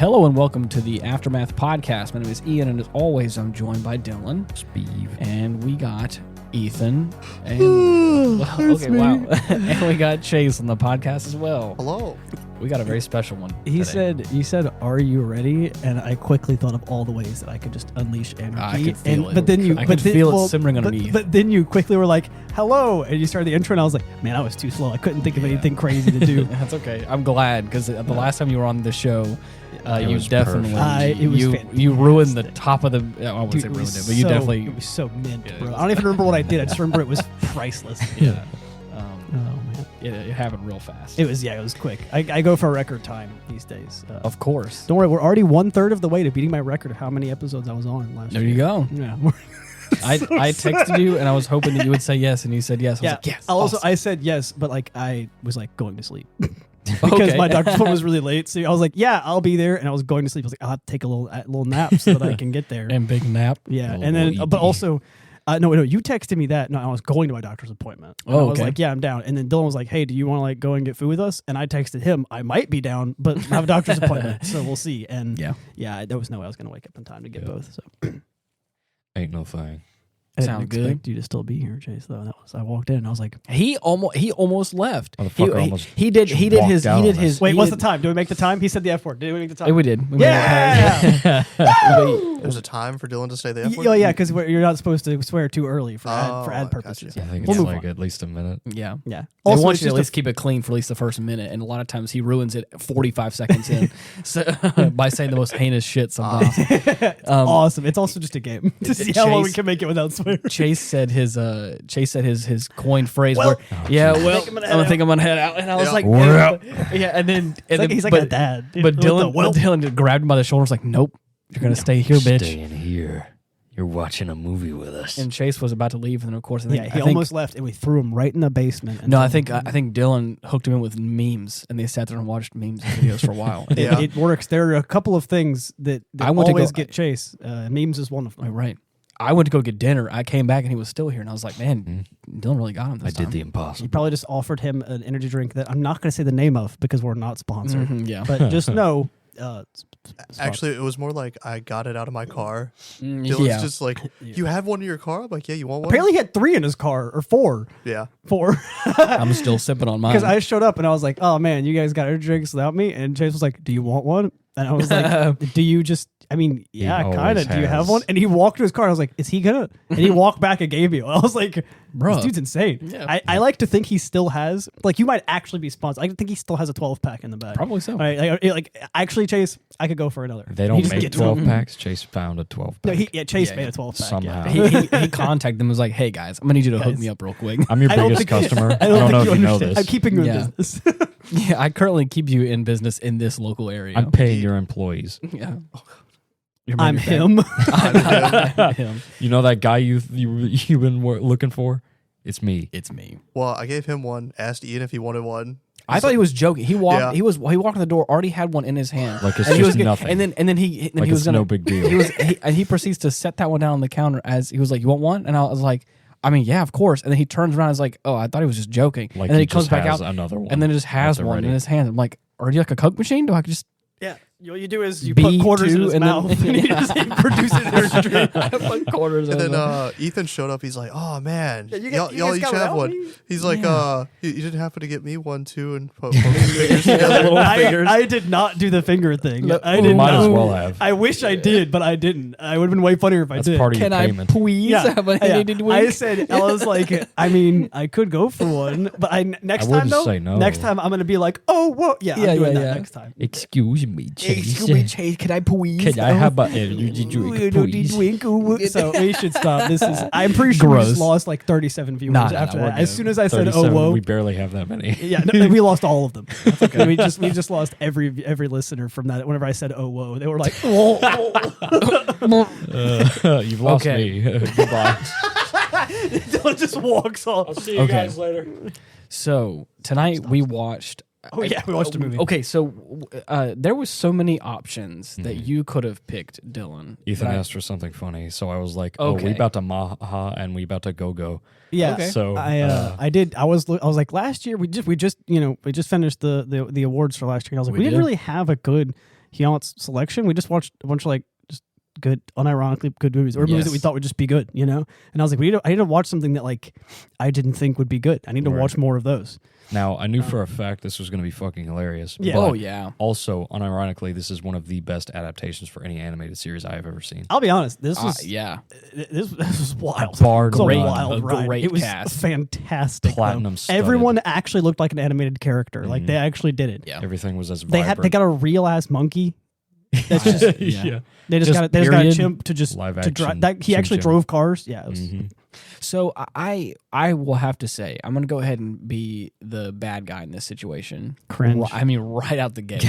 Hello and welcome to the Aftermath Podcast. My name is Ian, and as always, I'm joined by Dylan, Steve, and we got Ethan, and wow, and we got Chase on the podcast as well. Hello. We got a very special one. You said, "Are you ready?" And I quickly thought of all the ways that I could just unleash energy. I could feel it. But then you, I could feel it simmering underneath. But then you quickly were like, "Hello," and you started the intro, and I was like, "Man, I was too slow. I couldn't think of anything crazy to do." That's okay. I'm glad because the last time you were on the show, you definitely you ruined the top of the. I wouldn't say ruined it, but you definitely. It was so mint, bro. I don't even remember what I did. I just remember it was priceless. Yeah. Oh man. It happened real fast. It was quick. I go for a record time these days. Of course. Don't worry, we're already 1/3 of the way to beating my record of how many episodes I was on last year. There you go. Yeah. I texted you and I was hoping that you would say yes, and you said yes. I was like, yes. Also, awesome. I said yes, but like I was like going to sleep because my doctor's appointment was really late. So I was like, yeah, I'll be there, and I was going to sleep. I was like, I'll have to take a little nap so that I can get there. And big nap. Yeah, and then but also. No, you texted me that. No, I was going to my doctor's appointment. And I was like, yeah, I'm down. And then Dylan was like, hey, do you want to like go and get food with us? And I texted him, I might be down, but I have a doctor's appointment, so we'll see. And yeah, there was no way I was going to wake up in time to get both. So ain't no thing. I didn't Sound expect good. you to still be here, Chase. Though I walked in and I was like, he almost left. He did his. Wait, what's the time? Do we make the time? He said the F word. Did we make the time? We did. Yeah. There's a time for Dylan to say the F word? Oh yeah, because you're not supposed to swear too early for ad purposes. Gotcha. I think We'll it's move like on. at least a minute. Yeah. Yeah. They Also, want it's you to just at least keep it clean for at least the first minute, and a lot of times he ruins it 45 seconds in by saying the most heinous shit sometimes. it's awesome. It's also just a game to see how long we can make it without swearing. Chase said his coined phrase Well, I think I'm gonna head out, and I was like, and then He's like a dad. But Dylan grabbed him by the shoulder, and was like, nope, you're gonna stay here, bitch. Staying here. You're watching a movie with us. And Chase was about to leave, and then of course, he almost left, and we threw him right in the basement. No, I think Dylan hooked him in with memes, and they sat there and watched memes and videos for a while. It works. There are a couple of things that I want always to go, get Chase. Memes is one of them. Right. I went to go get dinner. I came back, and he was still here, and I was like, man, Dylan really got him this time. I did the impossible. You probably just offered him an energy drink that I'm not going to say the name of because we're not sponsored. Yeah. But just know. Actually, it was more like I got it out of my car. Yeah. Dylan's just like, you have one in your car? I'm like, yeah, you want one? Apparently he had 3 in his car, or 4. Yeah. 4. I'm still sipping on mine. Because I showed up and I was like, oh man, you guys got energy drinks without me? And Chase was like, do you want one? And I was like, do you just, I mean, yeah, kind of. Do you have one? And he walked to his car. I was like, is he gonna? And he walked back and gave me one. I was like, bro, this dude's insane. Yeah. I like to think he still has, like, you might actually be sponsored. I think he still has a 12-pack in the bag. Probably so. Like, actually, Chase, I could go for another. They don't make 12 packs. Chase found a 12 pack. No, Chase made a 12-pack. Somehow. He contacted them and was like, hey guys, I'm going to need you to hook me up real quick. I'm your biggest customer. I don't know if you know this. I'm keeping you in business. Yeah, I currently keep you in business in this local area. I'm paying your employees. Yeah. I'm him. I'm him. You know that guy you've been looking for? It's me. It's me. Well, I gave him one, asked Ian if he wanted one. I thought he was joking. He walked. He walked in the door. Already had one in his hand. Like it's just nothing. And then he like was no big deal. He proceeds to set that one down on the counter as he was like, "You want one?" And I was like, "I mean, yeah, of course." And then he turns around and is like, "Oh, I thought he was just joking." Like and then he comes back out another one, and then just has one in his hand. I'm like, "Are you like a Coke machine? Do I just?" Yeah. What you do is you put quarters in his mouth and he just produces energy drink. Put quarters and then Ethan showed up. He's like, oh, man. Y'all each have one. He's like, you didn't happen to get me one, too, and put fingers together. I did not do the finger thing. I did might not. as well have. I wish I did, but I didn't. I would have been way funnier if I did. That's part of your Can payment. I please have a headed wink? I said, I was like, I mean, I could go for one, but next time, though, say no. next time I'm going to be like, oh, whoa. Yeah, I'm doing that next time. Excuse me, Chase. Can I please? Can I have a energy drink, please? So we should stop. I'm pretty sure we just lost like 37 viewers after that. As soon as I said, oh, whoa. We barely have that many. Yeah, we lost all of them. That's okay. we just lost every listener from that. Whenever I said, oh, whoa, they were like, whoa. You've lost me. Goodbye. Dylan just walks off. I'll see you guys later. So tonight we watched. Oh yeah, we watched a movie. Okay, so there was so many options that you could have picked, Dylan. Ethan asked for something funny, so I was like, "Oh, we about to maha and we about to go." Yeah. Okay. So I did. I was like last year we just finished the awards for last year. And I was like, we didn't really have a good Heon's selection. We just watched a bunch of like just good, unironically good movies, or movies that we thought would just be good, you know. And I was like, I need to watch something that like I didn't think would be good. I need to watch more of those. Now, I knew for a fact this was going to be fucking hilarious. Yeah. Oh, yeah. Also, unironically, this is one of the best adaptations for any animated series I have ever seen. I'll be honest. This was this was wild. Bar It was none. a wild ride. Great It was cast. fantastic. Platinum studded. Everyone actually looked like an animated character. Like they actually did it. Yeah. Everything was as vibrant. They got a real ass monkey. That's just yeah. They just got a chimp to just Live to drive. action He actually chimp. drove cars. Yeah. It was, So I will have to say, I'm going to go ahead and be the bad guy in this situation. Cringe. I mean, right out the gate.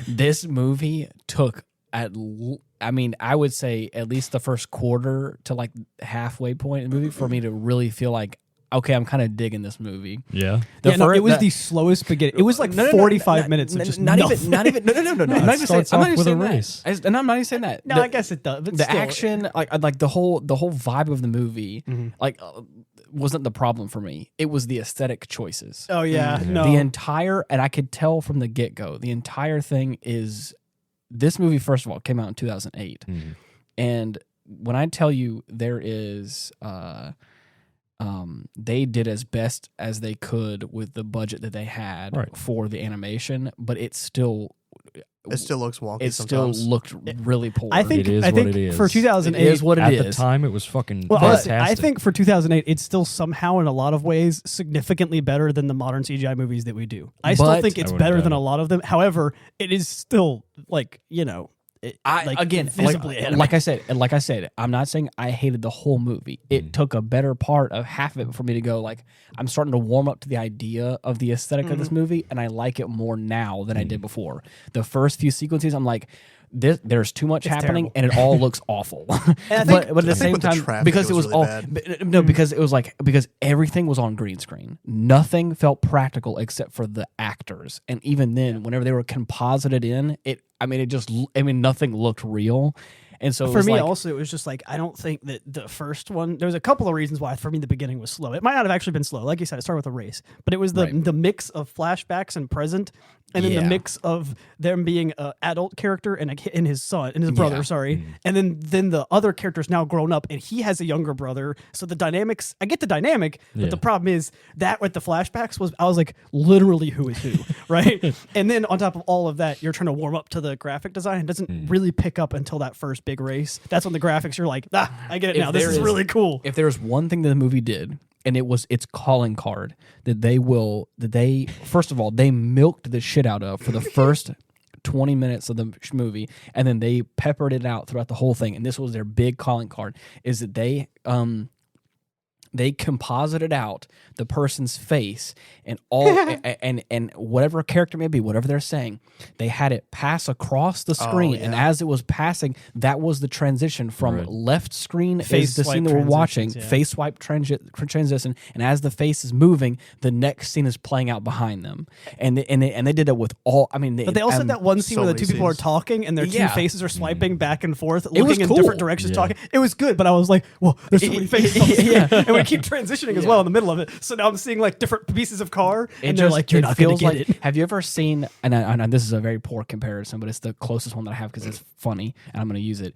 This movie took I would say at least the first quarter to like halfway point in the movie for me to really feel like, okay, I'm kind of digging this movie. Yeah. it was the slowest beginning. It was like 45 minutes of just not nothing. even no. I'm not even saying, starts off with a race. and I'm not even saying that. No, I guess it does. But The still. action, like the whole vibe of the movie, wasn't the problem for me. It was the aesthetic choices. Oh yeah, no. The entire, and I could tell from the get go, the entire thing is this movie. First of all, came out in 2008, and when I tell you there is, they did as best as they could with the budget that they had for the animation, but it still looks wonky. It sometimes. still looked really poor. I think It is I what think it is. for 2008 it is what it At is. the time, it was fucking Well, fantastic. honestly, I think for 2008, it's still somehow in a lot of ways significantly better than the modern CGI movies that we do. I still But- think it's I wouldn't better doubt than it. a lot of them. However, it is still like, you know, visibly animated. like I said, I'm not saying I hated the whole movie. It took a better part of half of it for me to go like, I'm starting to warm up to the idea of the aesthetic of this movie, and I like it more now than I did before. The first few sequences, I'm like, there's too much happening, terrible. and it all looks awful. I but think- at the same with the time, traffic, because it it was was all really no, because it was like because everything was on green screen. Nothing felt practical except for the actors, and even then, whenever they were composited in it, nothing looked real. And so it for was me, like, also, it was just like, I don't think that the first one, there was a couple of reasons why for me the beginning was slow. It might not have actually been slow. Like you said, it started with a race, but it was the mix of flashbacks and present, and then the mix of them being an adult character and his son and his brother, and then the other character's now grown up and he has a younger brother. So the dynamics, I get the dynamic, but the problem is that with the flashbacks I was like, literally who is who, right? And then on top of all of that, you're trying to warm up to the graphic design. It doesn't really pick up until that first big race. That's when the graphics, you're like, I get it now. This is really cool. If there's one thing that the movie did, and it was its calling card, first of all, they milked the shit out of for the first 20 minutes of the movie, and then they peppered it out throughout the whole thing. And this was their big calling card, is that they composited out the person's face and all and whatever character may be, whatever they're saying, they had it pass across the screen, and as it was passing, that was the transition from left screen Face is the swipe scene that we're watching, transitions, face swipe transition, and as the face is moving, the next scene is playing out behind them, and they did it with all. I mean, But they also had that one scene so where the many two people are scenes. talking and their two faces are swiping back and forth, It was looking in cool. different directions, talking. It was good, but I was like, well, there's so many faces on the screen. And we keep transitioning as well in the middle of it. So now I'm seeing like different pieces of car, and they're like, you're not going to get it. Have you ever seen? And this is a very poor comparison, but it's the closest one that I have because it's funny, and I'm going to use it.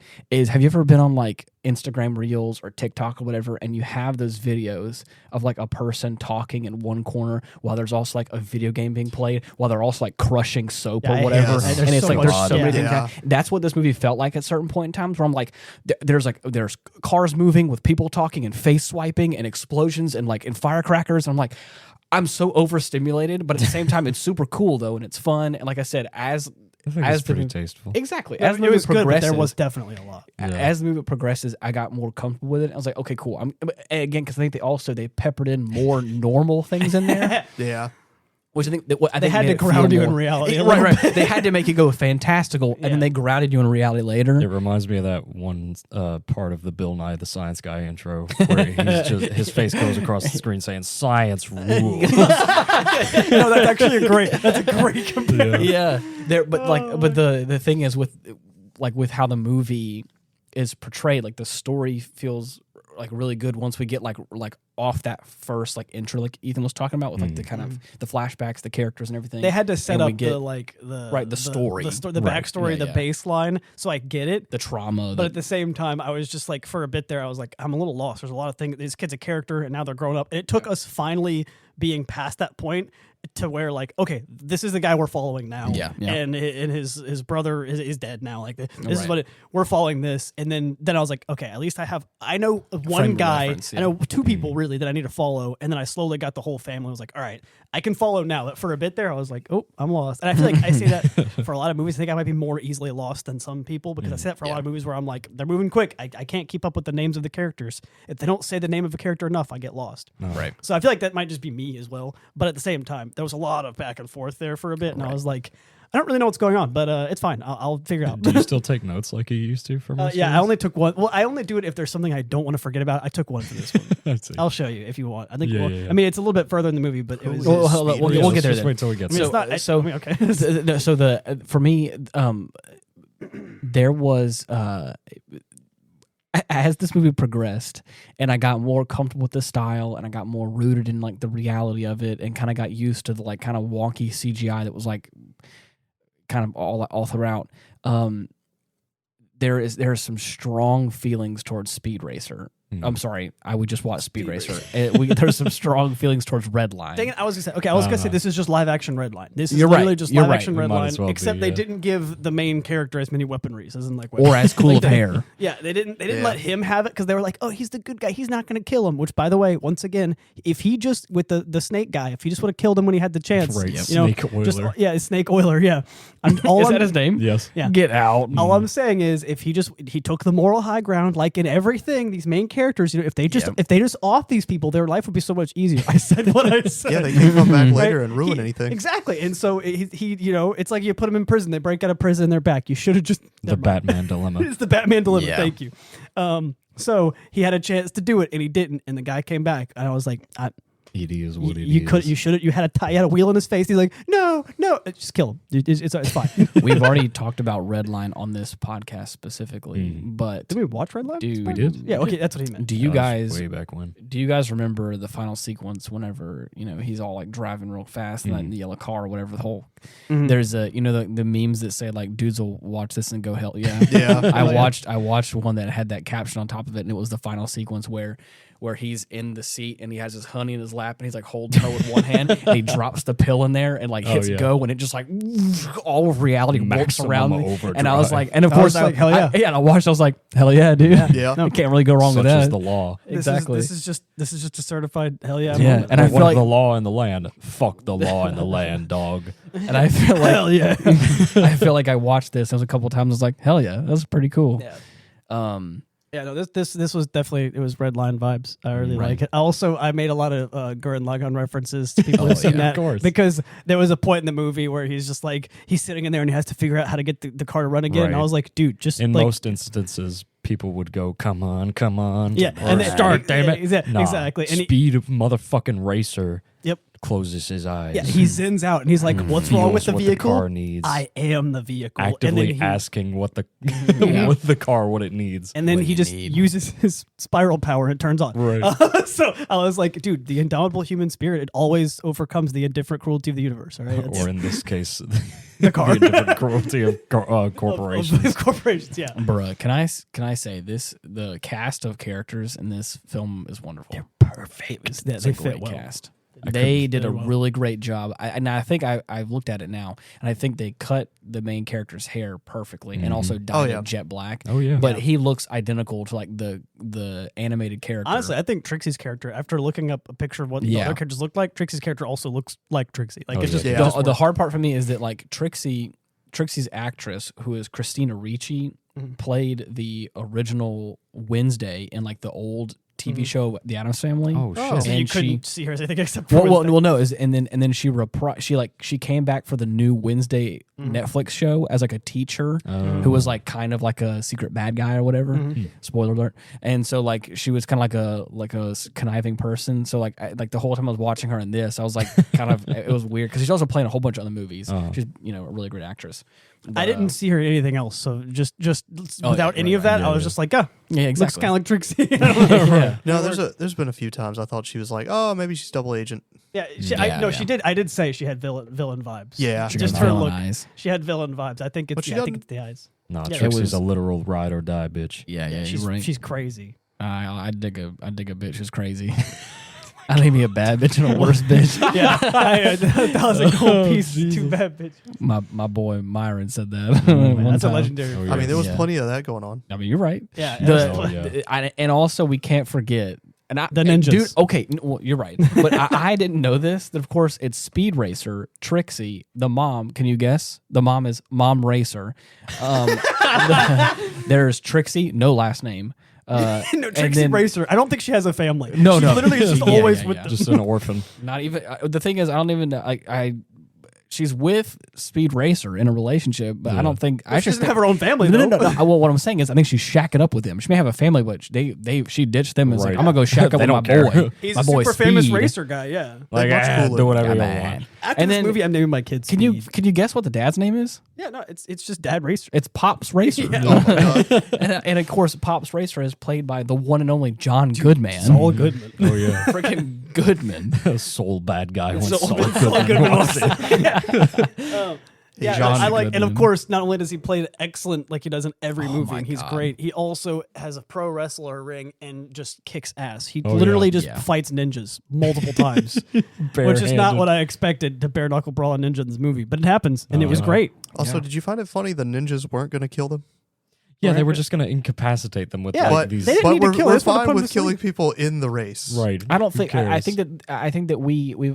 Have you ever been on like Instagram Reels or TikTok or whatever, and you have those videos of like a person talking in one corner while there's also like a video game being played, while they're also like crushing soap or whatever, yes. and it's so like there's much- so many yeah. things. That's what this movie felt like at certain point in times, where I'm like, there's cars moving with people talking and face swiping and explosions and like and firecrackers. And I'm like, I'm so overstimulated, but at the same time, it's super cool though, and it's fun. And like I said, I think it's pretty tasteful. Exactly. As As the it movie was good, but progresses, there was definitely a lot. as the movie progresses, I got more comfortable with it. I was like, okay, cool. But again, because I think they peppered in more normal things in there, Yeah. which I think They had made to it feel ground you in more- reality. Right. They had to make it go fantastical, and then they grounded you in reality later. It reminds me of that one part of the Bill Nye the Science Guy intro where his face goes across the screen saying "Science rules." No, that's a great comparison. Yeah, but the thing is with how the movie is portrayed, like the story feels like really good once we get like off that first like intro like Ethan was talking about with like the kind of the flashbacks, the characters and everything. They had to set And we up get- the story. the Right. backstory, Yeah, the yeah. baseline. So I get it. the trauma. But at the same time, I was just like, for a bit there, I was like, I'm a little lost. There's a lot of things. This kid's a character, and now they're grown up. And it took us finally being past that point to where, like, okay, this is the guy we're following now. Yeah, yeah. And his brother is dead now. Like, this is Right. what we're following this. And then I was like, okay, at least I know one Frame of guy, reference, I know two people really that I need to follow. And then I slowly got the whole family. I was like, all right, I can follow now. But for a bit there, I was like, oh, I'm lost. And I feel like I say that for a lot of movies. I think I might be more easily lost than some people because I say that for a lot of movies where I'm like, they're moving quick. I can't keep up with the names of the characters. If they don't say the name of a character enough, I get lost. Right. So I feel like that might just be me as well. But at the same time, there was a lot of back and forth there for a bit. And I was like, I don't really know what's going on, but it's fine. I'll figure it out. Do you still take notes like you used to for most Yeah, I movies? only took one. Well, I only do it if there's something I don't want to forget about. I took one for this one. That's it. I'll show you if you want. I think. Yeah, well, yeah, yeah. I mean, it's a little bit further in the movie, but it was. Well, hold on, we'll get there Just then. wait till we get I mean, to it's it. not. I mean, okay. So for me, there was as this movie progressed, and I got more comfortable with the style, and I got more rooted in like the reality of it, and kind of got used to the like kind of wonky CGI that was like kind of all throughout. There is some strong feelings towards Speed Racer. I'm sorry, we just watched Speed Racer. There's some strong feelings towards Redline. Dang it! I was gonna say. Okay, I was gonna say this is just live action Redline. This is You're literally right. just You're live right. action It might Redline, as well except be, they yeah. didn't give the main character as many weaponries as in like or as cool like of they- hair. Yeah, they didn't Yeah. let him have it because they were like, oh, he's the good guy. He's not going to kill him. Which, by the way, once again, if he just with the snake guy, if he just would have killed him when he had the chance, Right, you know, Snake just Oiler. Snake Oiler. Yeah, Is that his name? Yes. Yeah. Get out. All I'm saying is, if he took the moral high ground, like in everything, these main characters, you know, if they just off these people, their life would be so much easier. I said what I said. Yeah, they can come back later Right? and ruin He- anything. Exactly. And so he, you know, it's like you put them in prison. They break out of prison, they're back. You should have just The Batman dilemma. It's the Batman dilemma. Yeah. Thank you. So he had a chance to do it, and he didn't. And the guy came back, and I was like, It is what it is. you had a wheel in his face. He's like, no, just kill him. It's fine. We've already talked about Redline on this podcast specifically, but Did we watch Redline? dude, We did? Yeah. Okay, that's what he meant. Do you That was guys way back when? do you guys remember the final sequence whenever, you know, he's all like driving real fast in the yellow car or whatever the whole there's you know the memes that say like dudes will watch this and go hell yeah. Yeah. I watched one that had that caption on top of it, and it was the final sequence where he's in the seat and he has his honey in his lap and he's like holding her with one hand and he drops the pill in there and like hits yeah. go, and it just like all of reality works Maximum around me. overdrive. And I was like, and of I course was like, hell yeah. and I watched, I was like, hell yeah, dude. Yeah. You can't really go wrong Such with that. is the law. Exactly. This is just a certified hell yeah. Yeah, moment. and I One feel of like the law in the land. Fuck the law in the land, dog. and I feel like hell yeah. I feel like I watched this. There was a couple of times I was like, hell yeah, that's pretty cool. Yeah. Yeah, no, this was definitely, it was Redline vibes. I really Right. like it. Also, I made a lot of Gurren Lagann references to people who've seen yeah, that. of course. Because there was a point in the movie where he's just like, he's sitting in there and he has to figure out how to get the car to run again. And I Right. was like, dude, just In like, most instances, people would go, come on. yeah, and then, Start, damn it. Exactly. Nah, exactly. And speed of motherfucking racer yep. closes his eyes. Yeah, he zins out and he's like, what's wrong with the Feels what vehicle? car needs. I am the vehicle. Actively and then asking what the Yeah. with the car what it needs. And then What he you just need. uses his spiral power and it turns on. Right. So I was like, dude, the indomitable human spirit, it always overcomes the indifferent cruelty of the universe. All right. Or in this case, The car. the indifferent cruelty of corporations. Of corporations, yeah. Bruh, can I say this? The cast of characters in this film is wonderful. Perfect. It's They a fit great well. cast. They did a very well. really great job. I think I've looked at it now, and I think they cut the main character's hair perfectly, and also dyed yeah. it jet black. Oh, yeah. But he looks identical to like the animated character. Honestly, I think Trixie's character, after looking up a picture of what the Yeah. other characters look like, Trixie's character also looks like Trixie. Like Oh, it's just, yeah. it Yeah. just the works. hard part for me is that like Trixie's actress, who is Christina Ricci, played the original Wednesday in like the old TV show, The Addams Family. Oh shit! So you And couldn't see her as anything except for and then she came back for the new Wednesday Netflix show as like a teacher who was like kind of like a secret bad guy or whatever. Spoiler alert. And so like she was kind of like a conniving person. So like the whole time I was watching her in this, I was like kind of it was weird because she's also playing a whole bunch of other movies. She's a really great actress. But, I didn't see her in anything else, so just without any of that, I was just like, yeah, exactly. looks kind of like Trixie. I don't know. Yeah. No, there's been a few times I thought she was like, oh, maybe she's double agent. Yeah, she did. I did say she had villain vibes. Yeah, She just got her villain look. eyes. She had villain vibes. I think it's. But I think it's the eyes. Nah, Yeah, Trixie's it was- a literal ride or die bitch. Yeah, She's you're right. she's crazy. I dig a bitch who's crazy. I need me a bad bitch and a worse bitch. Yeah, that was a cool piece. Too bad, bitch. My boy Myron said that. Man, one that's a time. legendary. Oh, I mean, there was Yeah. plenty of that going on. I mean, you're right. Yeah, And also we can't forget The ninjas. Dude, okay, well, you're right, but I didn't know this. That of course it's Speed Racer, Trixie, the mom. Can you guess? The mom is Mom Racer. There's Trixie, no last name. no, and Trixie then- Racer. I don't think she has a family. No, she no. literally is just Yeah, always yeah, with yeah. them. Just an orphan. Not even. The thing is, I don't even. She's with Speed Racer in a relationship, but I don't think. I She just doesn't have her own family. No, though. no, no, no. Well, what I'm saying is, I think she's shacking up with him. She may have a family, but she ditched them and was like, Right. I'm gonna go shack up They with my don't care. boy. He's my a boy super famous Speed. racer guy. Yeah. Like, much cooler. do whatever Yeah, you man. want. After And this then- movie, I'm naming my kids. Can you guess what the dad's name is? Yeah, no, it's just Dad Racer. It's Pops Racer. Oh my god. and of course, Pops Racer is played by the one and only John Goodman. Saul Goodman. Oh yeah, Freaking Goodman. soul bad guy. When Saul Saul Goodman Goodman was walks in. Yeah, John I like, and of Goodman. course, not only does he play excellent like he does in every movie, my and he's God. great. He also has a pro wrestler ring and just kicks ass. He Oh, literally yeah. just Yeah. fights ninjas multiple times, which is not what I expected to bare knuckle brawl a ninja in this movie, but it happens, and it was yeah. great. Also, Yeah. did you find it funny the ninjas weren't going to kill them? Yeah, they were just gonna incapacitate them with Yeah, like But, these. they didn't but need to we're, kill. we're They just wanna fine put them with to killing sleep. people in the race. Right. I don't Who think. I think cares?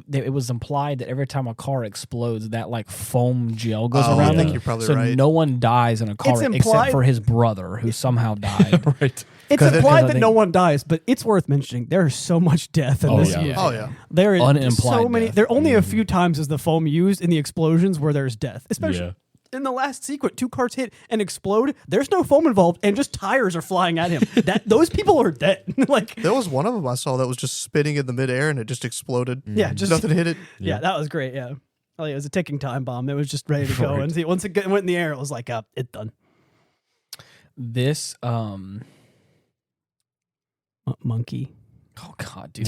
that it was implied that every time a car explodes, that like foam gel goes Oh, around I think it. you're probably so right. no one dies in a car It's except implied- for his brother, who somehow died. right. It's 'Cause- implied 'cause I that think- no one dies, but it's worth mentioning there is so much death in Oh, this yeah. movie. Oh yeah. There is Unimplied so many. death. There are only a few times is the foam used in the explosions where there's death, especially. Yeah. In the last sequence, 2 cars hit and explode. There's no foam involved, and just tires are flying at him. Those people are dead. Like, There was one of them I saw that was just spinning in the midair and it just exploded. yeah, just Nothing hit it. yeah, that was great. Yeah, oh, yeah, it was a ticking time bomb. It was just ready to go, Right. and once it went in the air, it was like, it's done. This Monkey. oh god, dude.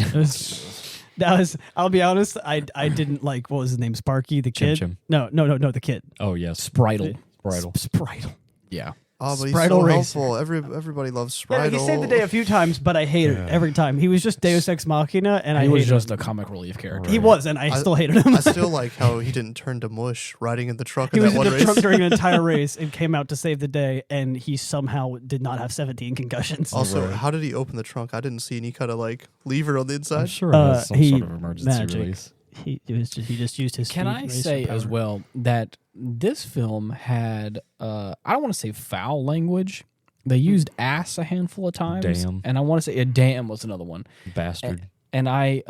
That was. I'll be honest. I didn't like. What was his name? Sparky, the Chim kid. Chim. No, the kid. Oh yes, Spritle. Bridal. Spritle. Yeah. Oh, but he's Spritle so Racer. helpful. Everybody loves Yeah, Spritle. he saved the day a few times, but I hated it every time. He was just Deus Ex Machina, and I He was hated just him. a comic relief character. He was, and I still hated him. I still like how he didn't turn to mush riding in the truck He in was that in one the race. truck during an entire race and came out to save the day, and he somehow did not have 17 concussions. Also, Right. how did he open the trunk? I didn't see any kind of like lever on the I'm inside. sure it has some he- sort of emergency magic. release. He just used his. Can speed I racer say power. as well that this film had I don't want to say foul language. They used ass a handful of times, Damn. and I want to say a damn was another one. Bastard. And I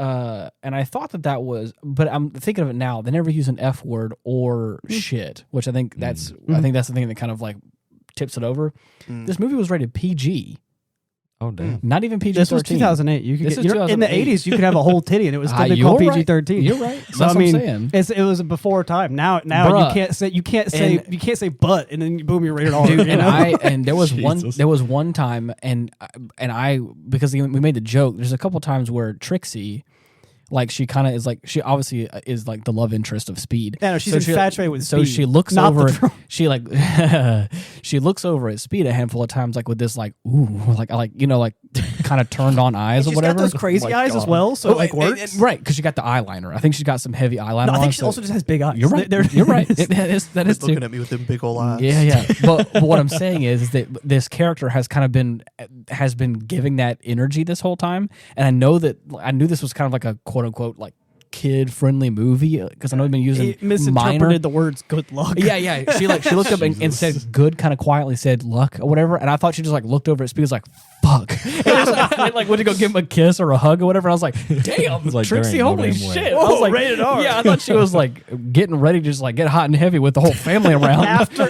thought that was, but I'm thinking of it now. They never use an F word or shit, which I think that's the thing that kind of like tips it over. This movie was rated PG, Oh damn. not even PG. This was 2008. You could This get, is in the 2008. 80s. You could have a whole titty, and it was still be you're called right. PG-13. You're right. So That's I mean, what I'm saying. it was a before time. Now Bruh. you can't say butt, and then boom, you're rated R. Dude, you know? and there was Jesus. one time, and I because we made the joke. There's a couple times where Trixie, like she kind of is like she obviously is like the love interest of Speed. Yeah, no, she's she- infatuated with So Speed, she looks not the over. drone. She like she looks over at Speed a handful of times, like with this like ooh like kind of turned on eyes or She's whatever. got those crazy my eyes as God. well, so it like and- works. right? Because she got the eyeliner. I think she's got some heavy eyeliner. No, I on, think she so- also just has big eyes. You're right. They're- You're right. That is He's too. looking at me with them big old eyes. Yeah. But what I'm saying is that this character has kind of been giving that energy this whole time, and I knew this was kind of like a quote unquote like kid friendly movie because I know I've been using It misinterpreted minor. the words "good luck." Yeah. She looked up and said good, kind of quietly said luck or whatever, and I thought she just like looked over at Speed was like fuck, and like went to go give him a kiss or a hug or whatever. I was like, damn, Like, Trixie, there ain't no holy damn way. shit! I was like, rated R. Yeah, I thought she was like getting ready to just like get hot and heavy with the whole family around. after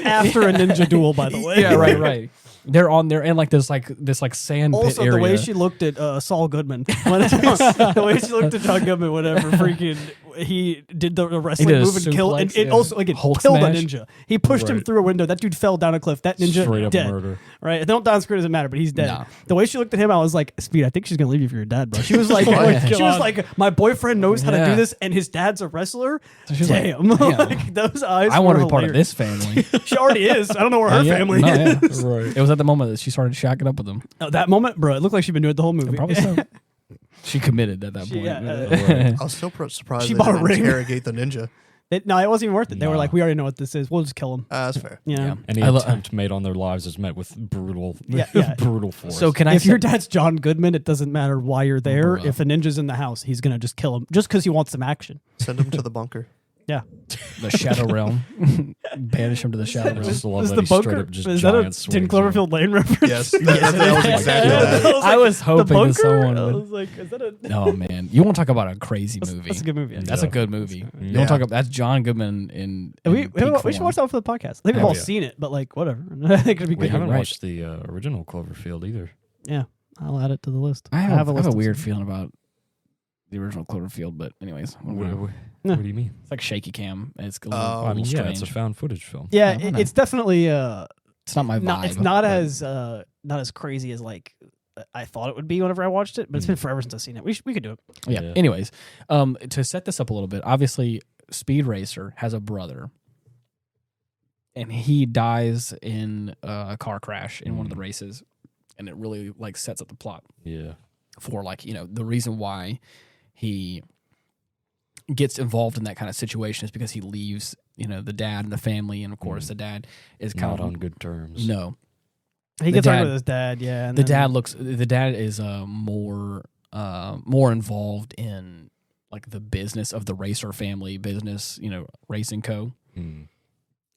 a ninja duel, by the way. Yeah, right. They're in like this sand pit Also, area. the way she looked at Saul Goodman, the way she looked at John Goodman, whatever, freaking, he did the wrestling did a move and killed, and suplex, it yeah. also like it Hulk killed smash. a ninja. He pushed him Right. through a window. That dude fell down a cliff. That ninja Straight up dead. murder. Right? If they don't die on screen, it doesn't matter, but he's dead. No. The way she looked at him, I was like, Speed, I think she's gonna leave you for your dad, bro. She was like, she was like, my boyfriend knows how to do Yeah. this, and his dad's a wrestler. So she's like, Damn, like, those eyes. I want to were be part of hilarious. this family. She already is. I don't know where her Yeah, family no, is. yeah. Right. It was at the moment that she started shacking up with him. Oh, that moment, bro, it looked like she'd been doing it the whole movie. Probably so. She committed at that point. Right. I was still surprised She they bought a didn't ring. interrogate the ninja. No, it wasn't even worth it. They were Nah. like, we already know what this is. We'll just kill him. That's fair. Yeah. Any I lo- attempt made on their lives is met with brutal, Yeah. brutal force. So can I If say, your dad's John Goodman, it doesn't matter why you're there. Bruh. If a ninja's in the house, he's gonna just kill him just because he wants some action. Send him to the bunker. Yeah. the Shadow Realm, banish him to the Shadow I Realm? just love Is that the he straight bunker? up just Is that a giant 10 swings Cloverfield Lane reference? Yes, that was exactly that. I was hoping the that bunker. someone I would. was like, is that a? Oh man, you want to talk about a crazy movie? That's a good movie. That's a good movie. You Yeah. want to talk about that's John Goodman in We peak should form. watch that for the podcast. I think we've Hell all yeah. seen it, but like whatever. I think it'd be We good. haven't right. watched the original Cloverfield either. Yeah, I'll add it to the list. I have list a of weird some- feeling about the original Cloverfield, but anyways, What do you mean? it's like shaky cam. It's a little, Oh, I mean, little yeah, it's a strange. found footage film. Yeah, Yeah, I know. it's definitely It's not my vibe. it's not but- as crazy as like I thought it would be whenever I watched it, but it's been forever since I've seen it. We could do it. Yeah. Yeah. Anyways, to set this up a little bit, obviously, Speed Racer has a brother, and he dies in a car crash in one of the races, and it really like sets up the plot Yeah. for like the reason why he gets involved in that kind of situation is because he leaves the dad and the family, and of course the dad is kind Not of on good terms. no. He The gets dad- argued with his dad, yeah. And The then- dad is more involved in like the business of the Racer family business, Racing Co. Mm.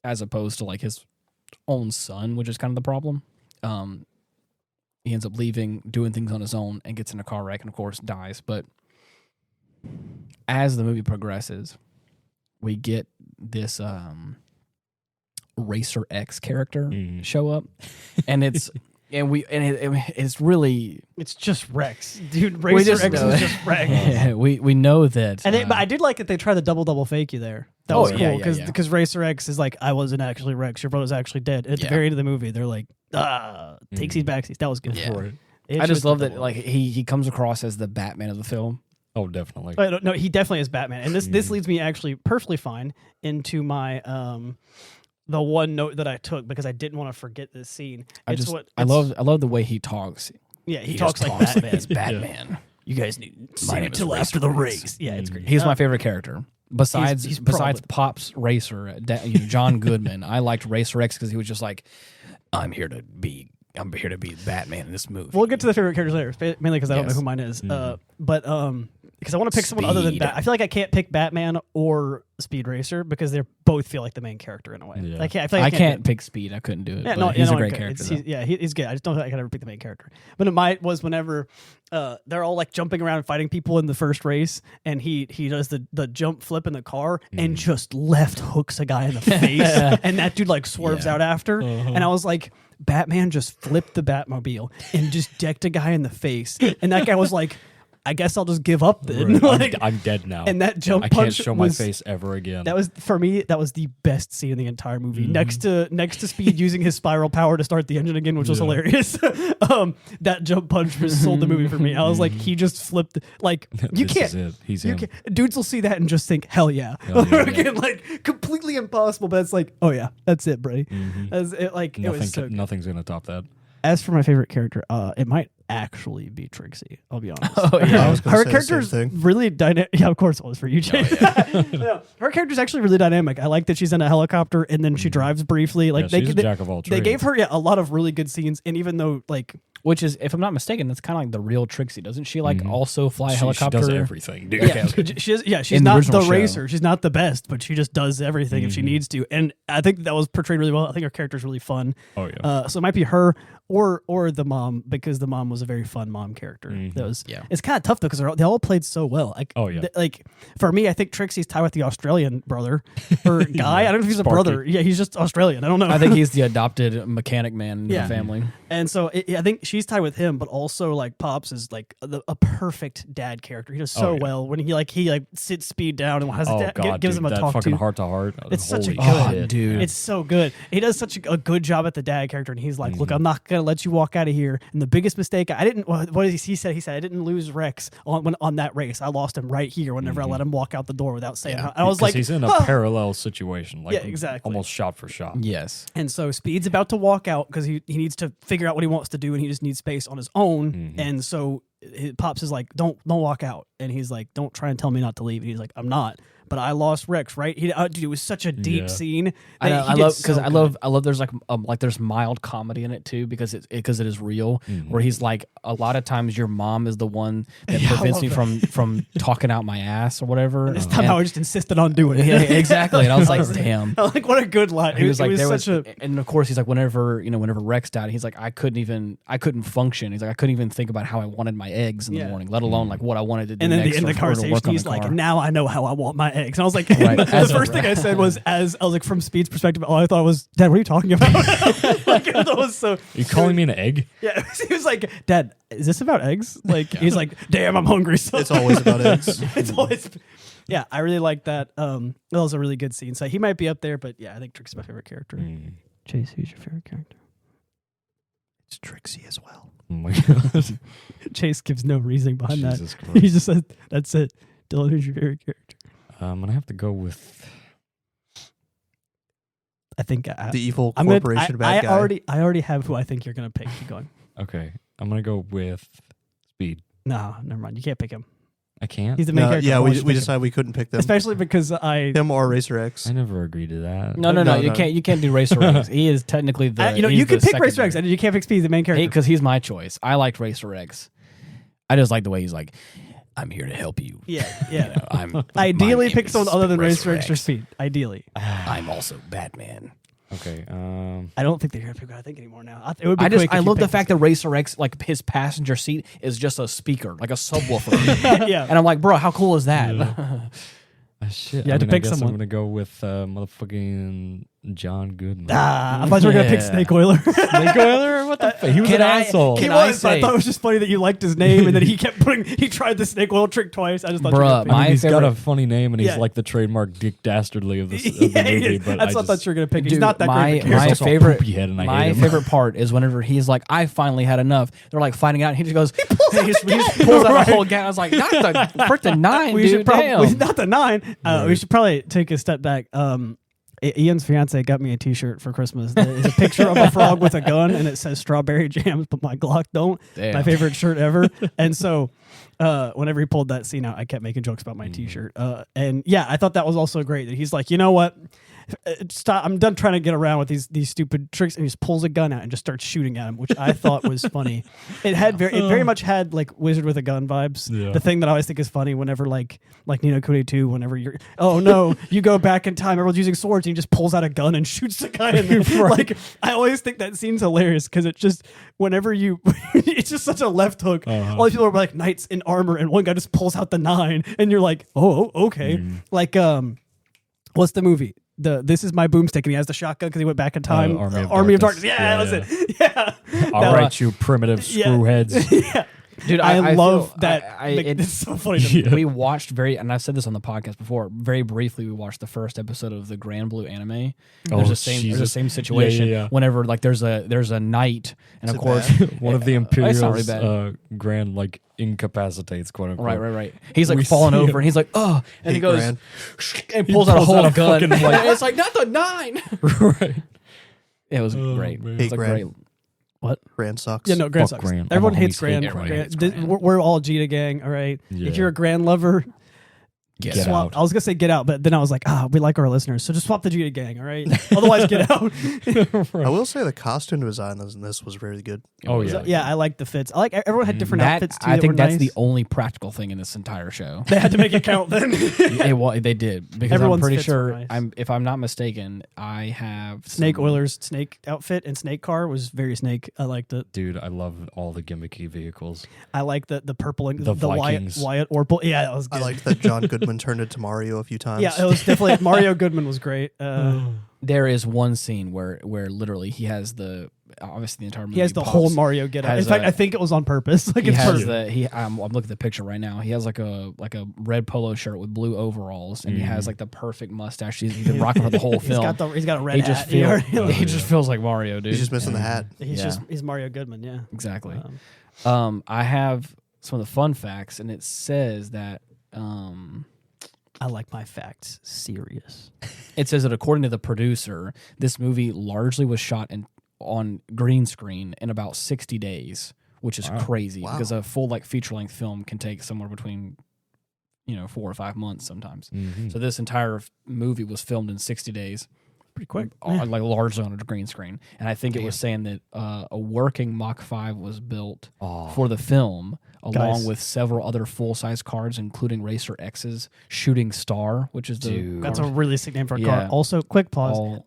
as opposed to like his own son, which is kind of the problem. He ends up leaving, doing things on his own, and gets in a car wreck, and of course dies. But as the movie progresses, we get this Racer X character show up, and it's it's really It's just Rex, dude. We Racer just X know is it. just Rex. we know that. But I did like that they tried the double fake you there. That Oh, was yeah, cool yeah. because Racer X is like, I wasn't actually Rex. Your brother's actually dead. At the Yeah. very end of the movie, they're like, take these backsies. That was good. Yeah. Right. It I just was the love that double. like he comes across as the Batman of the film. Oh, definitely. No, he definitely is Batman, and this leads me actually perfectly fine into my the one note that I took because I didn't want to forget this scene. I love the way he talks. Yeah, he just talks like Batman. it's Batman. You guys need to My save name it is till Racer after the X. race. Yeah, it's great. He's my favorite character. Besides he's besides probably- Pop's Racer, John Goodman, I liked Racer X because he was just like, I'm here to be Batman in this movie. We'll get to the favorite characters later, mainly because I don't know Yes. who mine is. But because I want to pick someone other than Speed. I feel like I can't pick Batman or Speed Racer because they both feel like the main character in a way. Yeah. I feel like I can't pick Speed. I couldn't do it. Yeah, but no, he's no, a great okay. character. He's good. I just don't think I could ever pick the main character. But mine was whenever they're all like jumping around and fighting people in the first race, and he does the jump flip in the car and just left hooks a guy in the face, and that dude like swerves Yeah. out after, and I was like, Batman just flipped the Batmobile and just decked a guy in the face, and that guy was like, I guess I'll just give up then. Right. Like, I'm dead now. and that jump I can't punch show my was- face ever again. that was for me. That was the best scene in the entire movie. Next to Speed using his spiral power to start the engine again, which was hilarious. That jump punch just sold the movie for me. I was like, he just flipped. Like you This can't. is it. He's You him. can't, dudes will see that and just think, hell yeah. Hell yeah. Again, like completely impossible, but it's like, oh yeah, that's it, buddy. As it, like it was so good. Nothing's gonna top that. As for my favorite character, it might actually be Trixie. I'll be honest. Oh, yeah. I was gonna Her say the character's same thing. really dynamic. Yeah, of course it was for you, Jay. Yeah. Her character's actually really dynamic. I like that she's in a helicopter and then she drives briefly. Like Yeah, she's a jack of all they gave trades. her a lot of really good scenes. And even though like Which is, if I'm not mistaken, that's kind of like the real Trixie. Doesn't she also fly a She helicopter? does everything, dude. Yeah, she's In the not original the show. racer. She's not the best, but she just does everything if she needs to. And I think that was portrayed really well. I think her character's really fun. Oh yeah. So it might be her or the mom, because the mom was a very fun mom character. That was It's kind of tough though, because they all played so well. Like, Oh, yeah. Like for me, I think Trixie's tied with the Australian brother or guy. I don't know if he's Sparky. a brother. Yeah, he's just Australian. I don't know. I think he's the adopted mechanic man in the family. And so I think she's tied with him, but also like Pops is like a perfect dad character. He does so well when he sits Speed down and has gives him a that talk fucking to. heart to heart. It's such a Holy good shit. dude. It's so good. He does such a good job at the dad character, and he's like, "Look, I'm not gonna let you walk out of here." And the biggest mistake I didn't. What did he said? He said I didn't lose Rex on that race. I lost him right here whenever I let him walk out the door without saying. I was like, he's in a parallel situation, like exactly. almost shot for shot. Yes. And so Speed's about to walk out because he needs to figure out what he wants to do, and he just needs space on his own. And so Pops is like, don't walk out. And he's like, don't try and tell me not to leave. And he's like, I'm not. But I lost Rex, right? Dude, it was such a deep scene. I love there's there's mild comedy in it too, because it is real, where he's like, a lot of times your mom is the one that prevents me from talking out my ass or whatever. And this time I just insisted on doing it. Yeah, exactly. And I was like, damn. Like, what a good line. He was like, such and of course he's like, whenever Rex died, he's like, I couldn't function. He's like, I couldn't even think about how I wanted my eggs in the morning, let alone like what I wanted to do. And then next in the or car to station, work on he's the like, car. now I know how I want my eggs. And I was like, Right. the first thing I said was, I was like, from Speed's perspective, all I thought was, Dad, what are you talking about? Like, that was so. You calling me an egg? Yeah, he was like, Dad, is this about eggs? Like, he's like, damn, I'm hungry. So It's always about eggs. it's always. Yeah, I really like that. That was a really good scene. So he might be up there, but yeah, I think Trixie's my favorite character. Chase, who's your favorite character? It's Trixie as well. Oh my god. Chase gives no reasoning behind Jesus that. Christ. He just said, that's it. Dylan, who's your favorite character? I'm gonna have to go with. The evil I'm corporation bad guy. I already have who I think you're gonna pick. Keep going. Okay, I'm gonna go with Speed. No, never mind. You can't pick him. I can't. He's the main character. Yeah, Why we don't you pick him? decided we couldn't pick them. Especially because Him or Racer X. I never agreed to that. No, you can't do Racer X. He is technically the. you can pick Racer X, and you can't pick Speed. He's the main character. because he's my choice. I liked Racer X. I just like the way he's like, I'm here to help you. Yeah. You know, my Ideally, name pick is someone other than Racer Racer X or Speed. Ideally, I'm also Batman. Okay. I don't think they're gonna pick what I think anymore now. It would be quick. I if you love the picked fact that Racer X, like his passenger seat is just a speaker, like a subwoofer. Yeah. And I'm like, bro, how cool is that? Shit. You had to pick I guess someone. I'm gonna go with motherfucking John Goodman. I thought you were gonna pick Yeah. Snake Oiler. Snake Oiler? What the fuck? He was Can an I- asshole. can He I was, but I say- thought it was just funny that you liked his name and then he kept he tried the snake oil trick twice. I just thought you were Bruh, gonna pick my him. He's got a favorite- funny name, and he's Yeah. like the trademark Dick Dastardly of the Yeah, he movie. is. But That's what I thought you were gonna pick. He's Dude, not that great. of a my character. also a favorite poopy head and I my hate him. favorite part is whenever he's like, I finally had enough. They're like fighting out, and he just goes, he just pulls out a whole gun. I was like, not the freaking 9, We dude. should probably Damn. not the 9. We should probably take a step back. Ian's fiance got me a T-shirt for Christmas. It's a picture of a frog with a gun, and it says "Strawberry Jams," but my Glock don't. Damn. My favorite shirt ever. And so, whenever he pulled that scene out, I kept making jokes about my T-shirt. And yeah, I thought that was also great. That he's like, you know what? Stop! I'm done trying to get around with these stupid tricks, and he just pulls a gun out and just starts shooting at him, which I thought was funny. It very much had like Wizard with a Gun vibes. Yeah. The thing that I always think is funny whenever like Nino Kuni 2, whenever you're you go back in time, everyone's using swords, and he just pulls out a gun and shoots the guy. In the, Like I always think that scene's hilarious because it just whenever you, it's just such a left hook. All these people are like knights in armor, and one guy just pulls out the 9, and you're like, oh okay, like what's the movie? This is my boomstick, and he has the shotgun because he went back in time. Army of Darkness. Darkness. Yeah, that's it. Yeah. All right, you primitive screwheads. Yeah. Dude, I love feel- that. It's so funny to me. Yeah. We watched and I've said this on the podcast before, very briefly, we watched the first episode of the Grand Blue anime. There's the same situation. Yeah. Whenever like there's a knight, and of it course One of the it's not really Imperials bad. grand like incapacitates, quote unquote. Right. He's like We falling see over, him. and he's like, oh, and he goes Grand. and pulls out a pulls whole out a gun. fucking, like- And it's like not the 9. Right. It was great. man. It was like Grand. great. What? Grand sucks. Yeah, no, Grand Fuck sucks. Grand. Everyone All my hates homies Grand. hate Grand. Grand. Hates Grand. We're all Gita gang, all right? Yeah. If you're a Grand lover, Get swap. Out. I was gonna say Get Out, but then I was like, we like our listeners, so just swap the G to Gang, all right? Otherwise, Get Out. I will say the costume design in this was very good. Oh yeah, Yeah, I like the fits. I like everyone had different That, outfits too. I think were that's nice. the only practical thing in this entire show. They had to make it count then. They did because Everyone's I'm pretty fits were sure nice. if I'm not mistaken, I have Snake some- Oiler's snake outfit and snake car was very snake. I liked it. dude, I love all the gimmicky vehicles. I like the purple and The Wyatt Vikings. Orpel. Yeah, that was I good. liked that John Goodman turned into Mario a few times. Yeah, it was definitely Mario Goodman was great. There is one scene where literally he has obviously the entire movie. He has the pops. whole Mario get up. In has fact, a- I think it was on purpose. Like He it's has perfect. I'm looking at the picture right now. He has like a red polo shirt with blue overalls, and he has like the perfect mustache. He's been rocking for the whole film. He's got a red he hat. just He feels already- he just feels like Mario, dude. He's just missing the hat. he's Mario Goodman. Yeah, Exactly. Um, I have some of the fun facts, and it says that I like my facts serious. it says that according to the producer, this movie largely was shot on green screen in about 60 days, which is crazy because a full feature length film can take somewhere between 4 or 5 months sometimes. So this entire movie was filmed in 60 days. Pretty quick. Like largely on a green screen, and I think it was saying that a working Mach 5 was built for the film, along with several other full-size cars, including Racer X's Shooting Star, which is the That's a really sick name for a Yeah. car. Also, quick pause.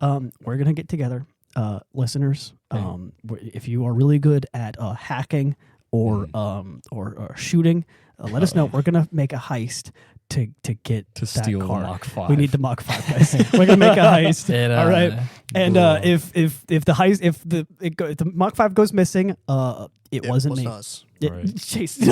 We're gonna get together, listeners. If you are really good at hacking or shooting, let us know. We're gonna make a heist to get To that steal the car. Mach 5. We need the Mach 5 guys. We're gonna make a heist. All right. And if the heist if the Mach 5 goes missing, it wasn't me. Us. Right. Chase. you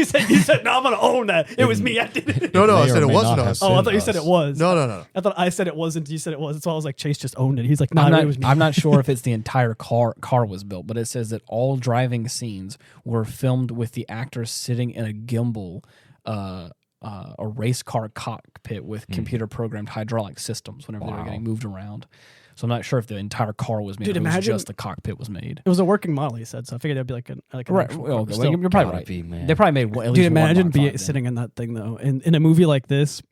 said no. I'm gonna own that. It was me. I did it. No, I May said or it may wasn't not us. have Oh, I been thought you said us. it was. No. I thought I said it wasn't. You said it was. That's why I was like, Chase just owned it. He's like, no, it was me. I'm not sure if it's the entire car was built, but it says that all driving scenes were filmed with the actors sitting in a gimbal, a race car cockpit with computer programmed hydraulic systems whenever they were getting moved around. So I'm not sure if the entire car was made. Dude, or it was imagine- just the cockpit was made. It was a working model, he said. So I figured it'd be like an Right. actual Well, car, but still. you're probably Gotta right. be, man. They probably made at least Dude, one imagine Mach 5 then. sitting in that thing though. In a movie like this,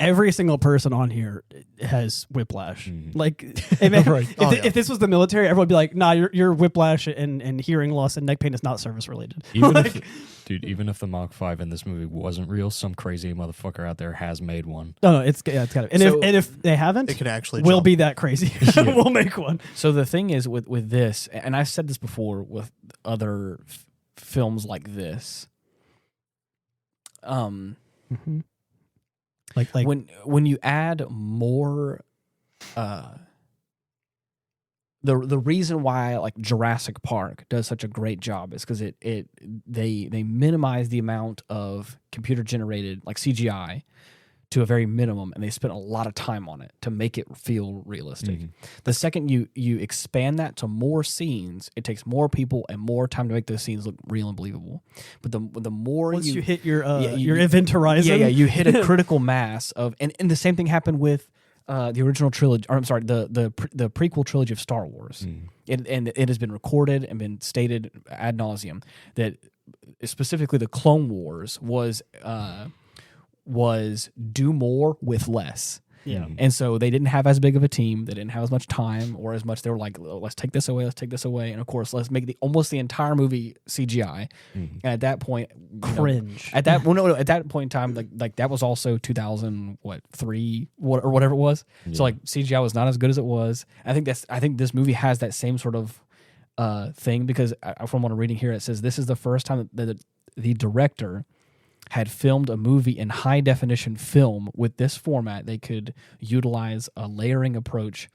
every single person on here has whiplash. Like, if this was the military, everyone would be like, "Nah, your whiplash and hearing loss and neck pain is not service related." Even if the Mach 5 in this movie wasn't real, some crazy motherfucker out there has made one. No, it's got to. And So- if they haven't, It can actually we'll jump. be that crazy. We'll make one. So the thing is with this, and I've said this before with other films like this. Like when you add more, the reason why like Jurassic Park does such a great job is because they minimize the amount of computer generated like CGI to a very minimum, and they spent a lot of time on it to make it feel realistic. The second you expand that to more scenes, it takes more people and more time to make those scenes look real and believable. But the more once you hit your you- event horizon, you hit a critical mass of, and the same thing happened with the original trilogy. Or I'm sorry, the prequel trilogy of Star Wars. And it has been recorded and been stated ad nauseum that specifically the Clone Wars was do more with less. Yeah. And so they didn't have as big of a team. They didn't have as much time or as much. They were like, let's take this away. Let's take this away. And of course, let's make almost the entire movie CGI. And at that point, cringe. At that point in time, like that was also 2003 or whatever it was. So like CGI was not as good as it was. I think this movie has that same sort of thing because from what I'm reading here, it says this is the first time that the director had filmed a movie in high definition film with this format. They could utilize a layering approach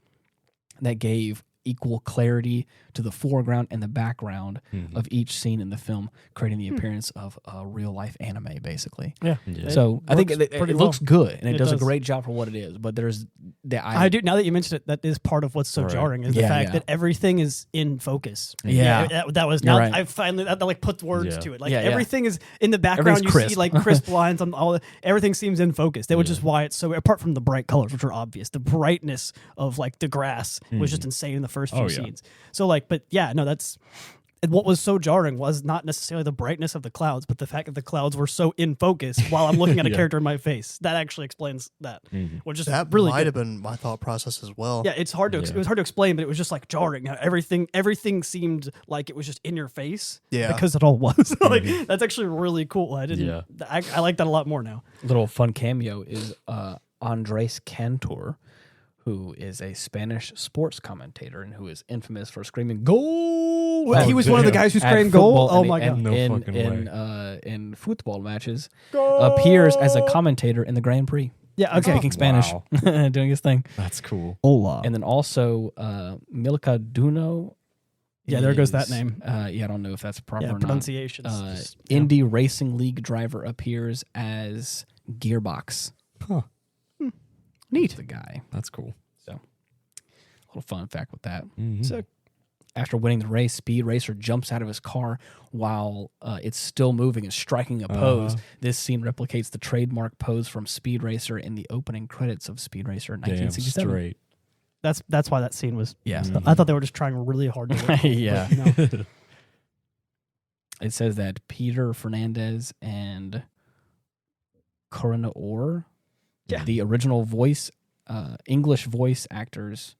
that gave equal clarity to the foreground and the background of each scene in the film, creating the appearance of a real life anime, basically. Yeah. So I think it pretty looks good and it It does a does. great job for what it is. But there's I do. Now that you mentioned it, that is part of what's so Right. jarring is the Yeah, fact yeah. that everything is in focus. Yeah. that was You're now. right. I finally that like puts words Yeah. to it. Like Yeah, yeah. everything is in the background. Everything's You crisp. see like crisp lines on all. Everything seems in focus. Which is why it's so. Apart from the bright colors, which are obvious, the brightness of like the grass was just insane in the first few Oh, yeah. scenes. So like, but yeah, no, that's. And what was so jarring was not necessarily the brightness of the clouds, but the fact that the clouds were so in focus while I'm looking at a character in my face. That actually explains that, which is that really might good. have been my thought process as well. Yeah, it's hard to it was hard to explain, but it was just like jarring. Everything seemed like it was just in your face. Yeah. Because it all was. Like that's actually really cool. I didn't. Yeah. I like that a lot more now. Little fun cameo is Andres Cantor, who is a Spanish sports commentator and who is infamous for screaming "goal." He was one of the guys who at screamed goal. football Oh my god! No fucking in football matches, appears as a commentator in the Grand Prix. Yeah, okay. Speaking Spanish, Wow. doing his thing. That's cool. Hola. And then also Milka Duno. Yeah, there goes is, that name. I don't know if that's proper or not. Pronunciations. Indy Racing League driver appears as Gearbox. Huh. Neat. The guy. That's cool. So, a little fun fact with that. Mhm. So, after winning the race, Speed Racer jumps out of his car while it's still moving and striking a pose. This scene replicates the trademark pose from Speed Racer in the opening credits of Speed Racer in Damn 1967. straight. That's why that scene was. Yeah. I thought they were just trying really hard to. Look cool, Yeah. but no. It says that Peter Fernandez and Corina Orr, the original voice, English voice actors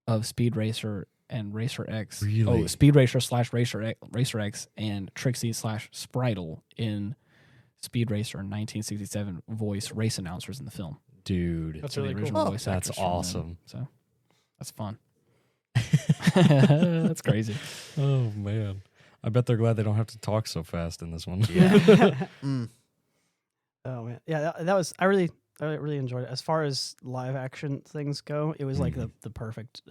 of Speed Racer and Racer X. Really? Oh, Speed Racer / Racer X and Trixie / Spritle in Speed Racer in 1967 voice race announcers in the film. Dude. That's So the really original cool. voice That's actors from them. awesome. So that's fun. That's crazy. Oh, man. I bet they're glad they don't have to talk so fast in this one. Oh man, yeah, that was. I really enjoyed it. As far as live action things go, it was like the perfect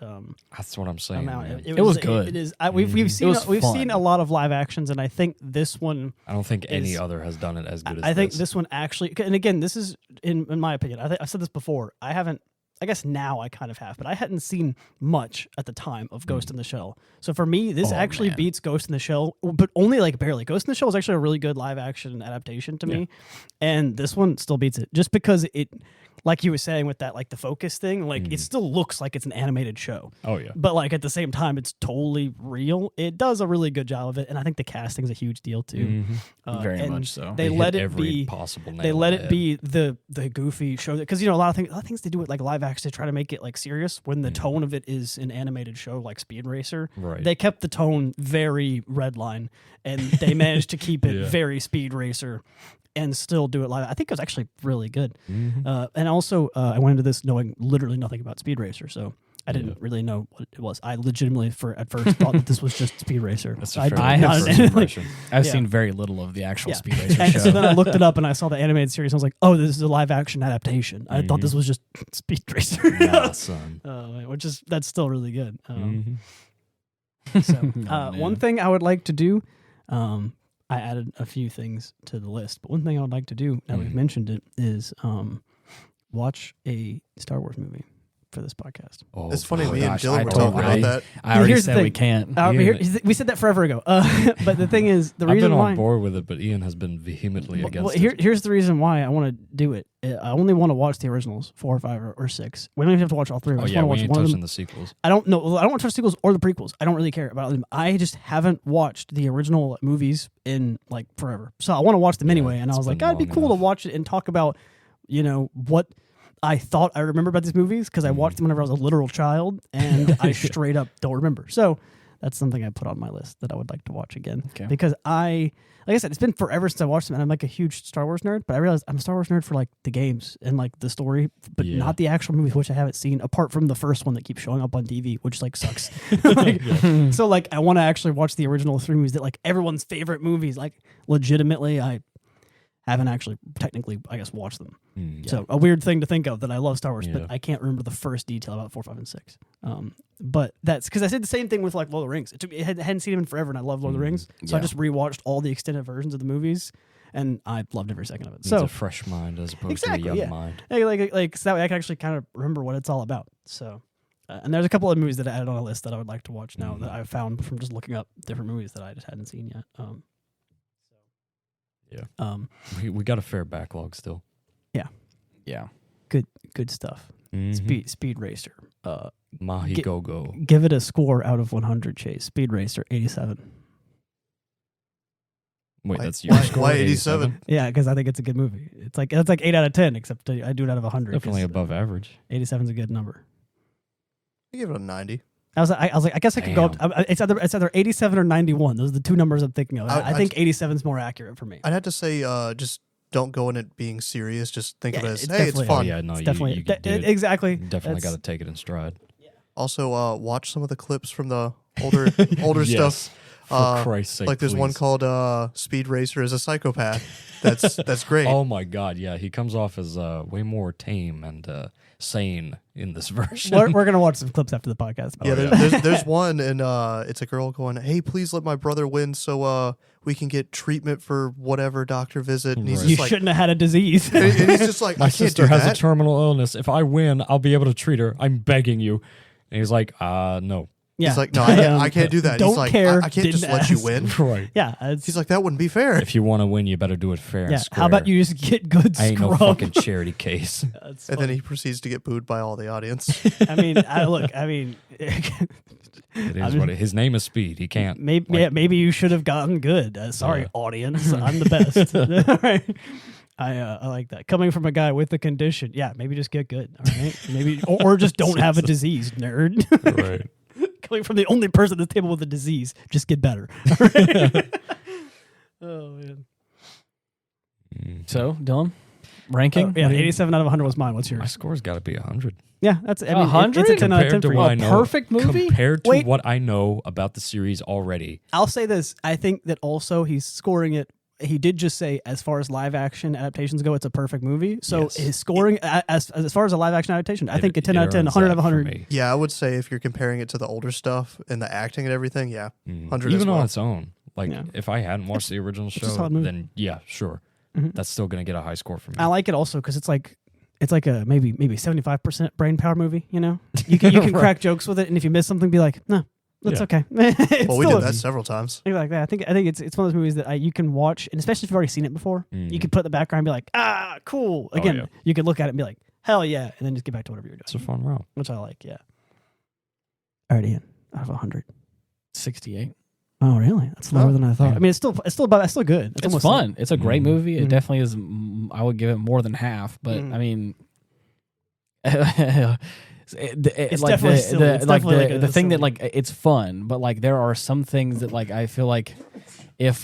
That's what I'm saying. amount. Man. It was good. It is. We've seen fun. seen a lot of live actions, and I think this one. I don't think any is- other has done it as good as I think this one actually, and again, this is in my opinion. I've said this before. I haven't. I guess now I kind of have, but I hadn't seen much at the time of Ghost in the Shell. So for me, this actually beats Ghost in the Shell, but only like barely. Ghost in the Shell is actually a really good live action adaptation to me, and this one still beats it just because it, like you were saying with that, like the focus thing, like it still looks like it's an animated show. Oh, yeah. But like at the same time, it's totally real. It does a really good job of it, and I think the casting's a huge deal too. Very and much so. They They let hit it every be possible nail They on let the it head. be the goofy show because a lot of things they do with like live action. They try to make it like serious when the tone of it is an animated show like Speed Racer. Right. They kept the tone very Redline, and they managed to keep it Yeah. very Speed Racer. And still do it live. I think it was actually really good. Mm-hmm. And also, I went into this knowing literally nothing about Speed Racer, so I didn't really know what it was. I legitimately, at first, thought that this was just Speed Racer. That's I a did fairly have not- good seen first like, impression. I've Yeah. seen very little of the actual Yeah. Speed Racer and show. so then I looked it up and I saw the animated series. And I was like, "Oh, this is a live action adaptation." I thought this was just Speed Racer. Nah, son. That's still really good. Mhm. One thing I would like to do, I added a few things to the list, but one thing I would like to do, now we've mentioned it, is watch a Star Wars movie for this podcast. Oh, It's funny, me and gosh, Dylan I were talking totally- about that. I already Here's the said we thing. can't. We said that forever ago. But the thing is, the I've reason been why. on board with it, but Ian has been vehemently against it. Here's the reason why I want to do it. I only want to watch the originals, 4 or 5 or 6. We don't even have to watch all 3. I Oh, just yeah, want we to ain't watch one of touching them. the sequels. I don't know. I don't want to watch the sequels or the prequels. I don't really care about them. I just haven't watched the original movies in like forever. So I want to watch them anyway. And I it's was like, been it'd be long cool to enough. watch it and talk about, what I thought I remember about these movies because I watched them whenever I was a literal child and I straight up don't remember. So that's something I put on my list that I would like to watch again. Okay. Because like I said, it's been forever since I watched them and I'm like a huge Star Wars nerd, but I realized I'm a Star Wars nerd for like the games and like the story, but Yeah. not the actual movies, which I haven't seen apart from the first one that keeps showing up on TV, which like sucks. So like I want to actually watch the original 3 movies that like everyone's favorite movies. Like legitimately, I haven't actually technically, I guess, watched them. So a weird thing to think of that I love Star Wars, Yeah. but I can't remember the first detail about 4, 5, and 6. But that's because I did the same thing with like Lord of the Rings. I hadn't seen them in forever, and I love Lord of the Rings. So I Yeah. just rewatched all the extended versions of the movies, and I loved every second of it. It's So a fresh mind as opposed Exactly, to a young yeah. mind. like so that way I can actually kind of remember what it's all about. So. And there's a couple of movies that I added on a list that I would like to watch now that I found from just looking up different movies that I just hadn't seen yet. We got a fair backlog still. Yeah. Good stuff. Mhm. Speed Racer. Mahi Get- Go Go. Give it a score out of 100, Chase. Speed Racer, 87. Wait, that's your score? Why 87? Yeah, because I think it's a good movie. It's like 8 out of 10, except I do it out of 100. Definitely above average. 87 is a good number. I give it a 90. I was like, I guess I could go up. It's either 87 or 91. Those are the two numbers I'm thinking of. I think 87 is more accurate for me. I'd have to say, just don't go in it being serious. Just think of it as, it's hey, it's definitely- fun. Oh, yeah, no, It's you definitely exactly. definitely got to take it in stride. Also, watch some of the clips from the older Yes, stuff. For Christ's sake, Like there's one please. called Speed Racer as a Psychopath. That's great. Oh my God, yeah, he comes off as way more tame and sane in this version. We're gonna watch some clips after the podcast. Yeah, yeah. there's one, and it's a girl going, "Hey, please let my brother win, so we can get treatment for whatever doctor visit." And he's Right. You just like, shouldn't have had a disease. and he's just like, My "I can't sister do has that." a terminal illness. If I win, I'll be able to treat her. I'm begging you. And he's like, no. Yeah. He's like, "No, I can't do that." Don't He's like, care, I can't just didn't let you ask. win." Right. Yeah. He's like, "That wouldn't be fair." If you want to win, you better do it fair Yeah. and square. How about you just get good I ain't no scrub? fucking charity case. That's And then funny. he proceeds to get booed by all the audience. I mean, It is what his name is Speed. He can't. maybe you should have gotten good. Sorry, Yeah. audience. I'm the best. All right. I like that. Coming from a guy with a condition. Yeah, maybe just get good. All right. Maybe or just don't have a disease, nerd. Right. Coming from the only person at the table with a disease, just get better. All right? Oh man. So, Dylan, ranking? Yeah, What do you- 87 out of 100 was mine. What's My yours? score's got to be 100. Yeah, that's I mean, 100? it's a 10 out of 10 Compared to for what I you. know, perfect movie? Compared to Wait. what I know about the series already. I'll say this. I think that also he's scoring it. He did just say, as far as live action adaptations go, it's a perfect movie. So Yes. his scoring, as far as a live action adaptation, I think a 10 It out of 10, earns 100 out of that for 100. me. Yeah, I would say if you're comparing it to the older stuff and the acting and everything, yeah, 100 Even as well. on its own. Like, Yeah. if I hadn't watched the original a show, solid movie. then yeah, sure. Mhm. That's still going to get a high score from me. I like it also because it's like a maybe 75% brain power movie. You know, you can Right. crack jokes with it, and if you miss something, be like, no, that's Yeah. okay. It's Well, we still did a- that several times. Like that. I think it's one of those movies that you can watch, and especially if you've already seen it before, you can put it in the background and be like, ah, cool. Again, yeah. you could look at it and be like, hell yeah, and then just get back to whatever you're It's a doing, fun route. which I like. Yeah. All right, Ian, out of 100. 68. Oh, really? That's lower than I thought. Yeah. I mean, it's still good. It's almost fun. It's a great Mhm. movie. It Mhm. definitely is. I would give it more than half, but Mhm. I mean, It's like definitely silly. It's like definitely like the a thing that silly- like it's fun, but like there are some things that like I feel like if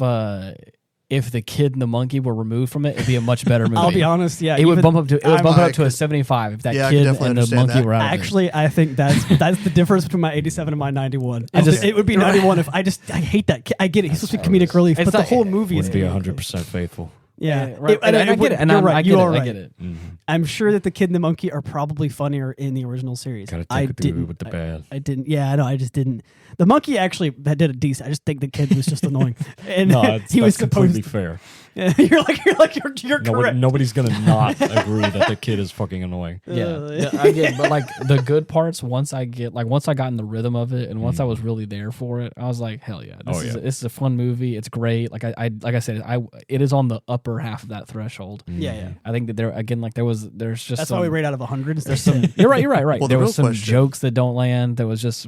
the kid and the monkey were removed from it, it'd be a much better movie. I'll be honest. Yeah, It would even- bump up to I a could- 75 if that Yeah, I could kid definitely and the understand monkey that. were out of it. Actually, I think that's the difference between my 87 and my 91. It would be You're right. 91 if I hate that kid. I get it. He's supposed to be comedic relief, It's but the not- whole movie is Would be comedic relief. 100% faithful. Yeah, Right. And I get it. And you're I right. get You it. are I right. get it. I'm sure that the kid and the monkey are probably funnier in the original series. Gotta I take the good didn't. with the bad. I didn't. Yeah, I know. I just didn't. The monkey actually did a decent. I just think the kid was just annoying, and No, he was that's completely supposed. fair. You're correct. Nobody's going to not agree that the kid is fucking annoying. Yeah, I get, but like the good parts. Once I got in the rhythm of it, and once I was really there for it, I was like, hell yeah, this is a fun movie. It's great. Like I said, it is on the upper half of that threshold. Yeah. I think that there's just That's some, why we rate out of 100. there's some. You're right. Well, the there real was some question- jokes that don't land. There was just,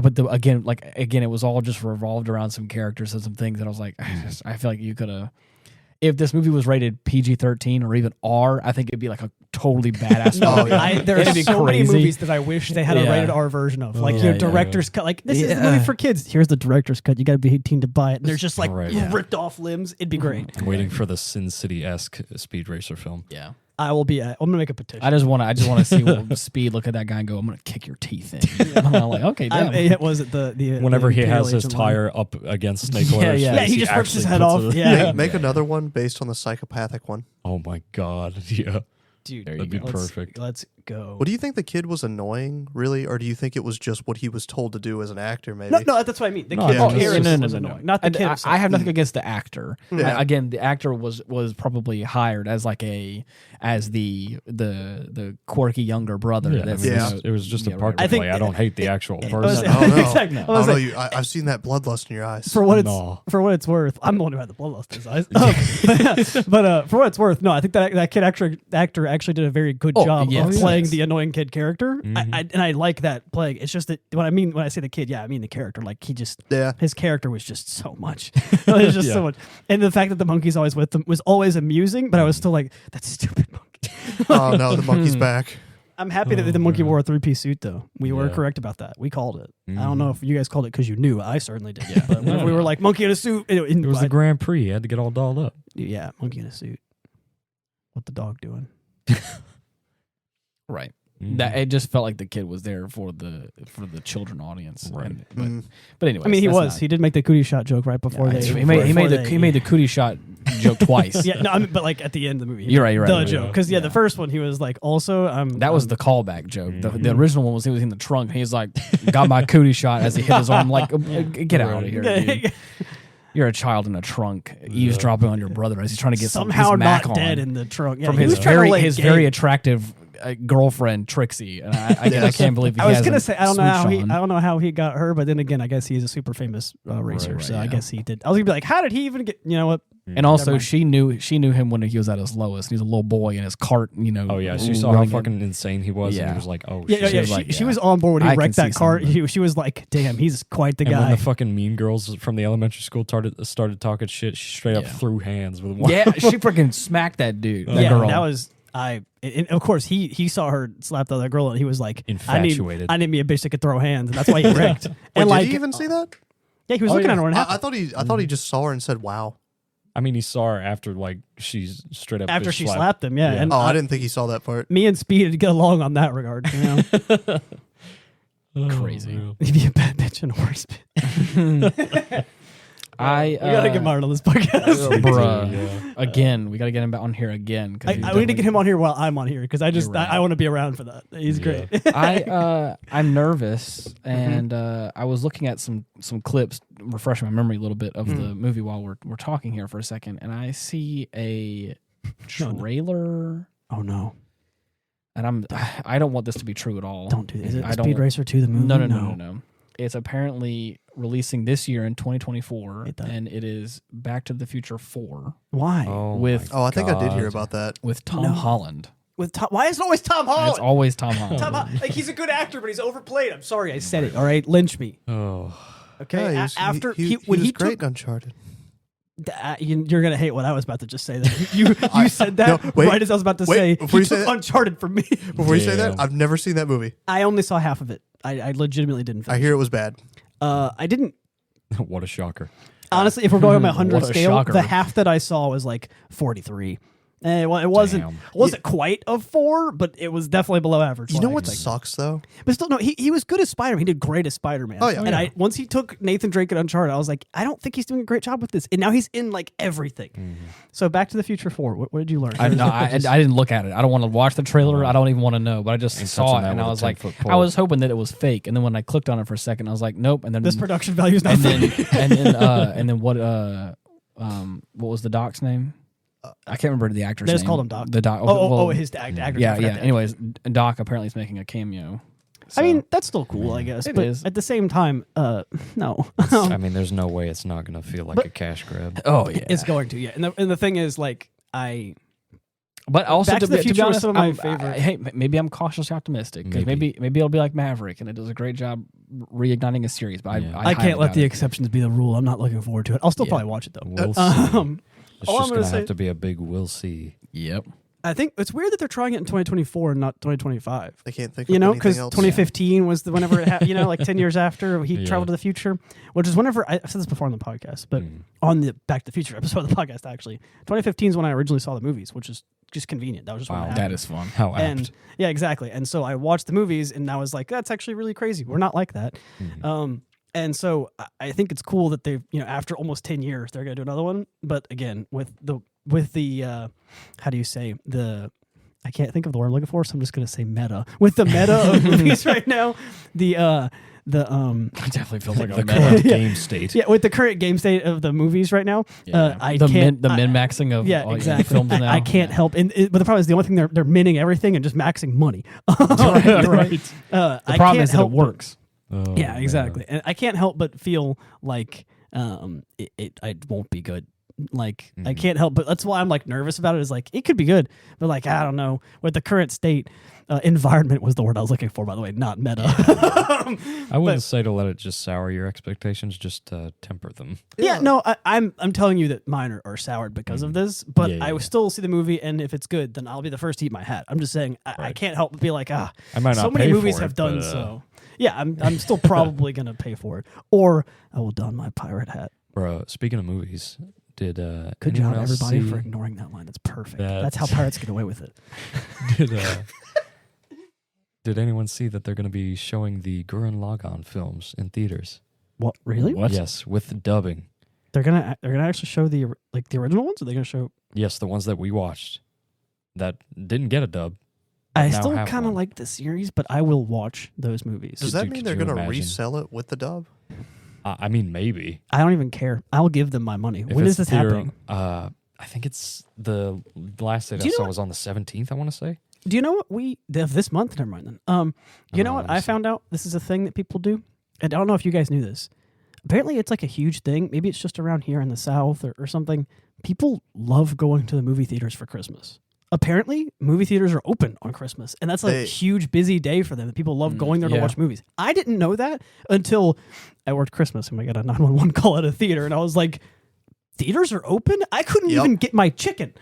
again, it was all just revolved around some characters and some things that I was like, I feel like you could have. If this movie was rated PG-13 or even R, I think it'd be like a totally badass Oh, movie. yeah. There are It'd be so many crazy. movies that I wish they had a Yeah. rated R version of, like Oh, your yeah, director's cut. Like this is the movie for kids. Here's the director's cut. You got to be 18 to buy it. And there's just like Right. Yeah. ripped off limbs. It'd be great. I'm waiting for the Sin City-esque Speed Racer film. Yeah. I will be. I'm gonna make a petition. I just want to see what Speed look at that guy and go, I'm gonna kick your teeth in. And I'm like, okay, damn. It was the Whenever he Imperial has his Agent line. tire up against Snake Yeah, Oilers' yeah. face, Yeah, he just rips his actually head puts off. it- Yeah. Make another one based on the psychopathic one. Oh my God. Yeah. Dude, That'd be perfect. Let's go. What do you think the kid was annoying, really, or do you think it was just what he was told to do as an actor? Maybe. No, that's what I mean. The No, kid yeah, was no. annoying. Not the kid. I have nothing against the actor. Yeah. Again, the actor was probably hired as the quirky younger brother. Yeah, That's, Yeah. It was just a part to I think play. I don't hate the actual was- person. Oh, no. Exactly. I Oh was no, like, I've seen that bloodlust in your eyes. for what No. it's worth, I'm the one who had the bloodlust in his eyes. But for what it's worth, no, I think that kid actor actually did a very good job of playing the annoying kid character. And I like that playing. It's just that when I say the kid, I mean the character. Like his character was just so much. It was just so much. And the fact that the monkey's always with them was always amusing, but I was still like, that stupid monkey. Oh no, the monkey's back. I'm happy that the monkey wore a 3-piece suit, though. We were correct about that. We called it. I don't know if you guys called it because you knew. I certainly did. Yeah. But we were like, monkey in a suit. It was the Grand Prix. You had to get all dolled up. Yeah, monkey in a suit. What the dog doing? Right. That it just felt like the kid was there for the children audience. Right. But anyway, I mean, he was. He did make the cootie shot joke right before they. He made the cootie shot joke twice. Yeah, no, I mean, but like at the end of the movie. You're right. The joke, because the first one he was like, also that was the callback joke. The original one was he was in the trunk. He's like, got my cootie shot as he hit his arm. Like, get out of here, dude. You're a child in a trunk, eavesdropping on your brother as he's trying to get somehow his Mac not dead in the trunk from his very attractive girlfriend Trixie, and I can't believe he. I was gonna say I don't know how he got her, but then again I guess he's a super famous racer, so I guess he did. I was gonna be like, how did he even get? You know what? And also she knew him when he was at his lowest. He was a little boy in his cart, Oh yeah, she saw how fucking insane he was, and he was like, oh shit. She was on board when he wrecked that cart. She was like, damn, he's quite the guy. And when the fucking mean girls from the elementary school started talking shit, she straight up threw hands with one. Yeah, she freaking smacked that dude. That girl. That was. And of course, he saw her slap the other girl, and he was like, infatuated. I need me a bitch that could throw hands, and that's why he wrecked. Wait, did he even see that? Yeah, he was looking at her. I thought he just saw her and said, "Wow." I mean, he saw her after she's straight up after she slapped him. Yeah. And I didn't think he saw that part. Me and Speed would get along on that regard. You know, crazy. He'd be a bad bitch and a worse bitch. We gotta get Martin on this podcast, bruh. Again, we gotta get him on here again. We need to get him on here while I'm on here because I want to be around for that. He's great. I'm nervous, and I was looking at some clips, refreshing my memory a little bit of the movie while we're talking here for a second, and I see a trailer. Oh no! And I don't want this to be true at all. Don't do this. Is it Speed Racer 2 the movie? No. It's apparently releasing this year in 2024, and it is Back to the Future 4. Why? I think I did hear about that. With Tom Holland. Why is it always Tom Holland? It's always Tom Holland. Like, he's a good actor, but he's overplayed. I'm sorry I said it. All right, lynch me. Oh. Okay. Yeah, he was great in Uncharted. You're gonna hate what I was about to just say. That you said that right as I was about to say. He took Uncharted from me. Before you say that, I've never seen that movie. I only saw half of it. I legitimately didn't finish. I hear it was bad. I didn't. What a shocker. Honestly, if we're going on my 100 scale, the half that I saw was like 43. It wasn't quite a 4, but it was definitely below average. You know what sucks though? But still, no, he was good as Spider-Man. He did great as Spider-Man. Oh yeah. And once he took Nathan Drake at Uncharted, I was like, I don't think he's doing a great job with this. And now he's in like everything. Mm-hmm. So Back to the Future 4. What did you learn? I didn't look at it. I don't want to watch the trailer. I don't even want to know. But I just saw it, and I was like, I was hoping that it was fake. And then when I clicked on it for a second, I was like, nope. And then this production value is not fake. And then what was the doc's name? I can't remember the actor's name. They just called him Doc. The Doc. His actor. Yeah. Anyways, Doc apparently is making a cameo. So. I mean, that's still cool, I guess. But at the same time, no. I mean, there's no way it's not going to feel like a cash grab. Oh, yeah. It's going to, yeah. And the thing is, like, But also, Back to the Future was some of my favorite. Hey, maybe I'm cautiously optimistic because maybe it'll be like Maverick and it does a great job reigniting a series. But I can't let the exceptions be the rule. I'm not looking forward to it. I'll still probably watch it though. We'll see. It's just going to have to be a big we'll see. Yep. I think it's weird that they're trying it in 2024 and not 2025. I can't think of anything else. Because 2015 was whenever it happened, like 10 years after he traveled to the future, which is whenever, I've said this before on the podcast, but on the Back to the Future episode of the podcast, actually, 2015 is when I originally saw the movies, which is just convenient. That was just wow, that is fun. How apt. Yeah, exactly. And so I watched the movies and I was like, that's actually really crazy. We're not like that. Mm-hmm. And so I think it's cool that they've, after almost 10 years, they're going to do another one. But again, with the how do you say, I can't think of the word I'm looking for, so I'm just going to say meta. With the meta of movies right now, it definitely feels like the current game state. Yeah, with the current game state of the movies right now, the min-maxing of exactly. films now. I can't help. But the problem is the only thing they're minning everything and just maxing money. Right. The problem is that it works. Oh, yeah, exactly. Man. And I can't help but feel like it won't be good. Like I can't help, but that's why I'm like nervous about it. Is like it could be good, but like I don't know with the current state. Environment was the word I was looking for, by the way, not meta. I wouldn't say to let it just sour your expectations, just temper them. Yeah, no, I'm telling you that mine are soured because of this, but I will still see the movie, and if it's good, then I'll be the first to eat my hat. I'm just saying I can't help but be like, I might not so many movies have done so. Yeah, I'm still probably gonna pay for it, or I will don my pirate hat. Bro, speaking of movies, did good job everybody for ignoring that line? That's perfect. That's how pirates get away with it. Did anyone see that they're going to be showing the Gurren Lagann films in theaters? What, really? What? Yes, with dubbing. They're gonna actually show the original ones, or they're gonna show? Yes, the ones that we watched that didn't get a dub. I still kind of like the series, but I will watch those movies. Does that mean they're gonna resell it with the dub? I mean, maybe. I don't even care. I'll give them my money. When is this happening? I think it's the last date I saw was on the 17th, I want to say. Do you know what this month? Never mind then. You know what I found out? This is a thing that people do, and I don't know if you guys knew this. Apparently, it's like a huge thing. Maybe it's just around here in the South or something. People love going to the movie theaters for Christmas. Apparently, movie theaters are open on Christmas, and that's like a huge busy day for them. People love going there to watch movies. I didn't know that until I worked Christmas, and we got a 911 call at a theater, and I was like, theaters are open? I couldn't even get my chicken.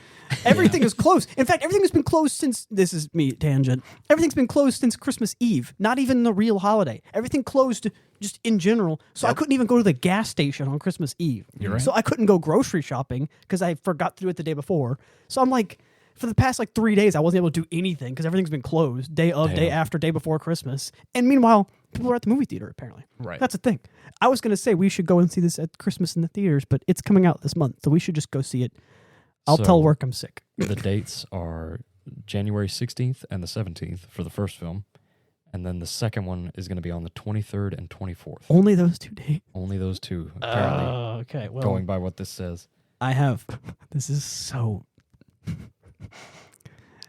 Everything is closed. In fact, everything has been closed since, this is me, tangent, everything's been closed since Christmas Eve, not even the real holiday. Everything closed just in general, so I couldn't even go to the gas station on Christmas Eve. You're right. So I couldn't go grocery shopping because I forgot to do it the day before. So I'm like, for the past 3 days, I wasn't able to do anything because everything's been closed, day after, day before Christmas. And meanwhile, people are at the movie theater, apparently. Right. That's the thing. I was going to say we should go and see this at Christmas in the theaters, but it's coming out this month, so we should just go see it. I'll tell work I'm sick. The dates are January 16th and the 17th for the first film. And then the second one is going to be on the 23rd and 24th. Only those 2 dates? Only those two, apparently. Okay. Well, going by what this says. I have. This is so...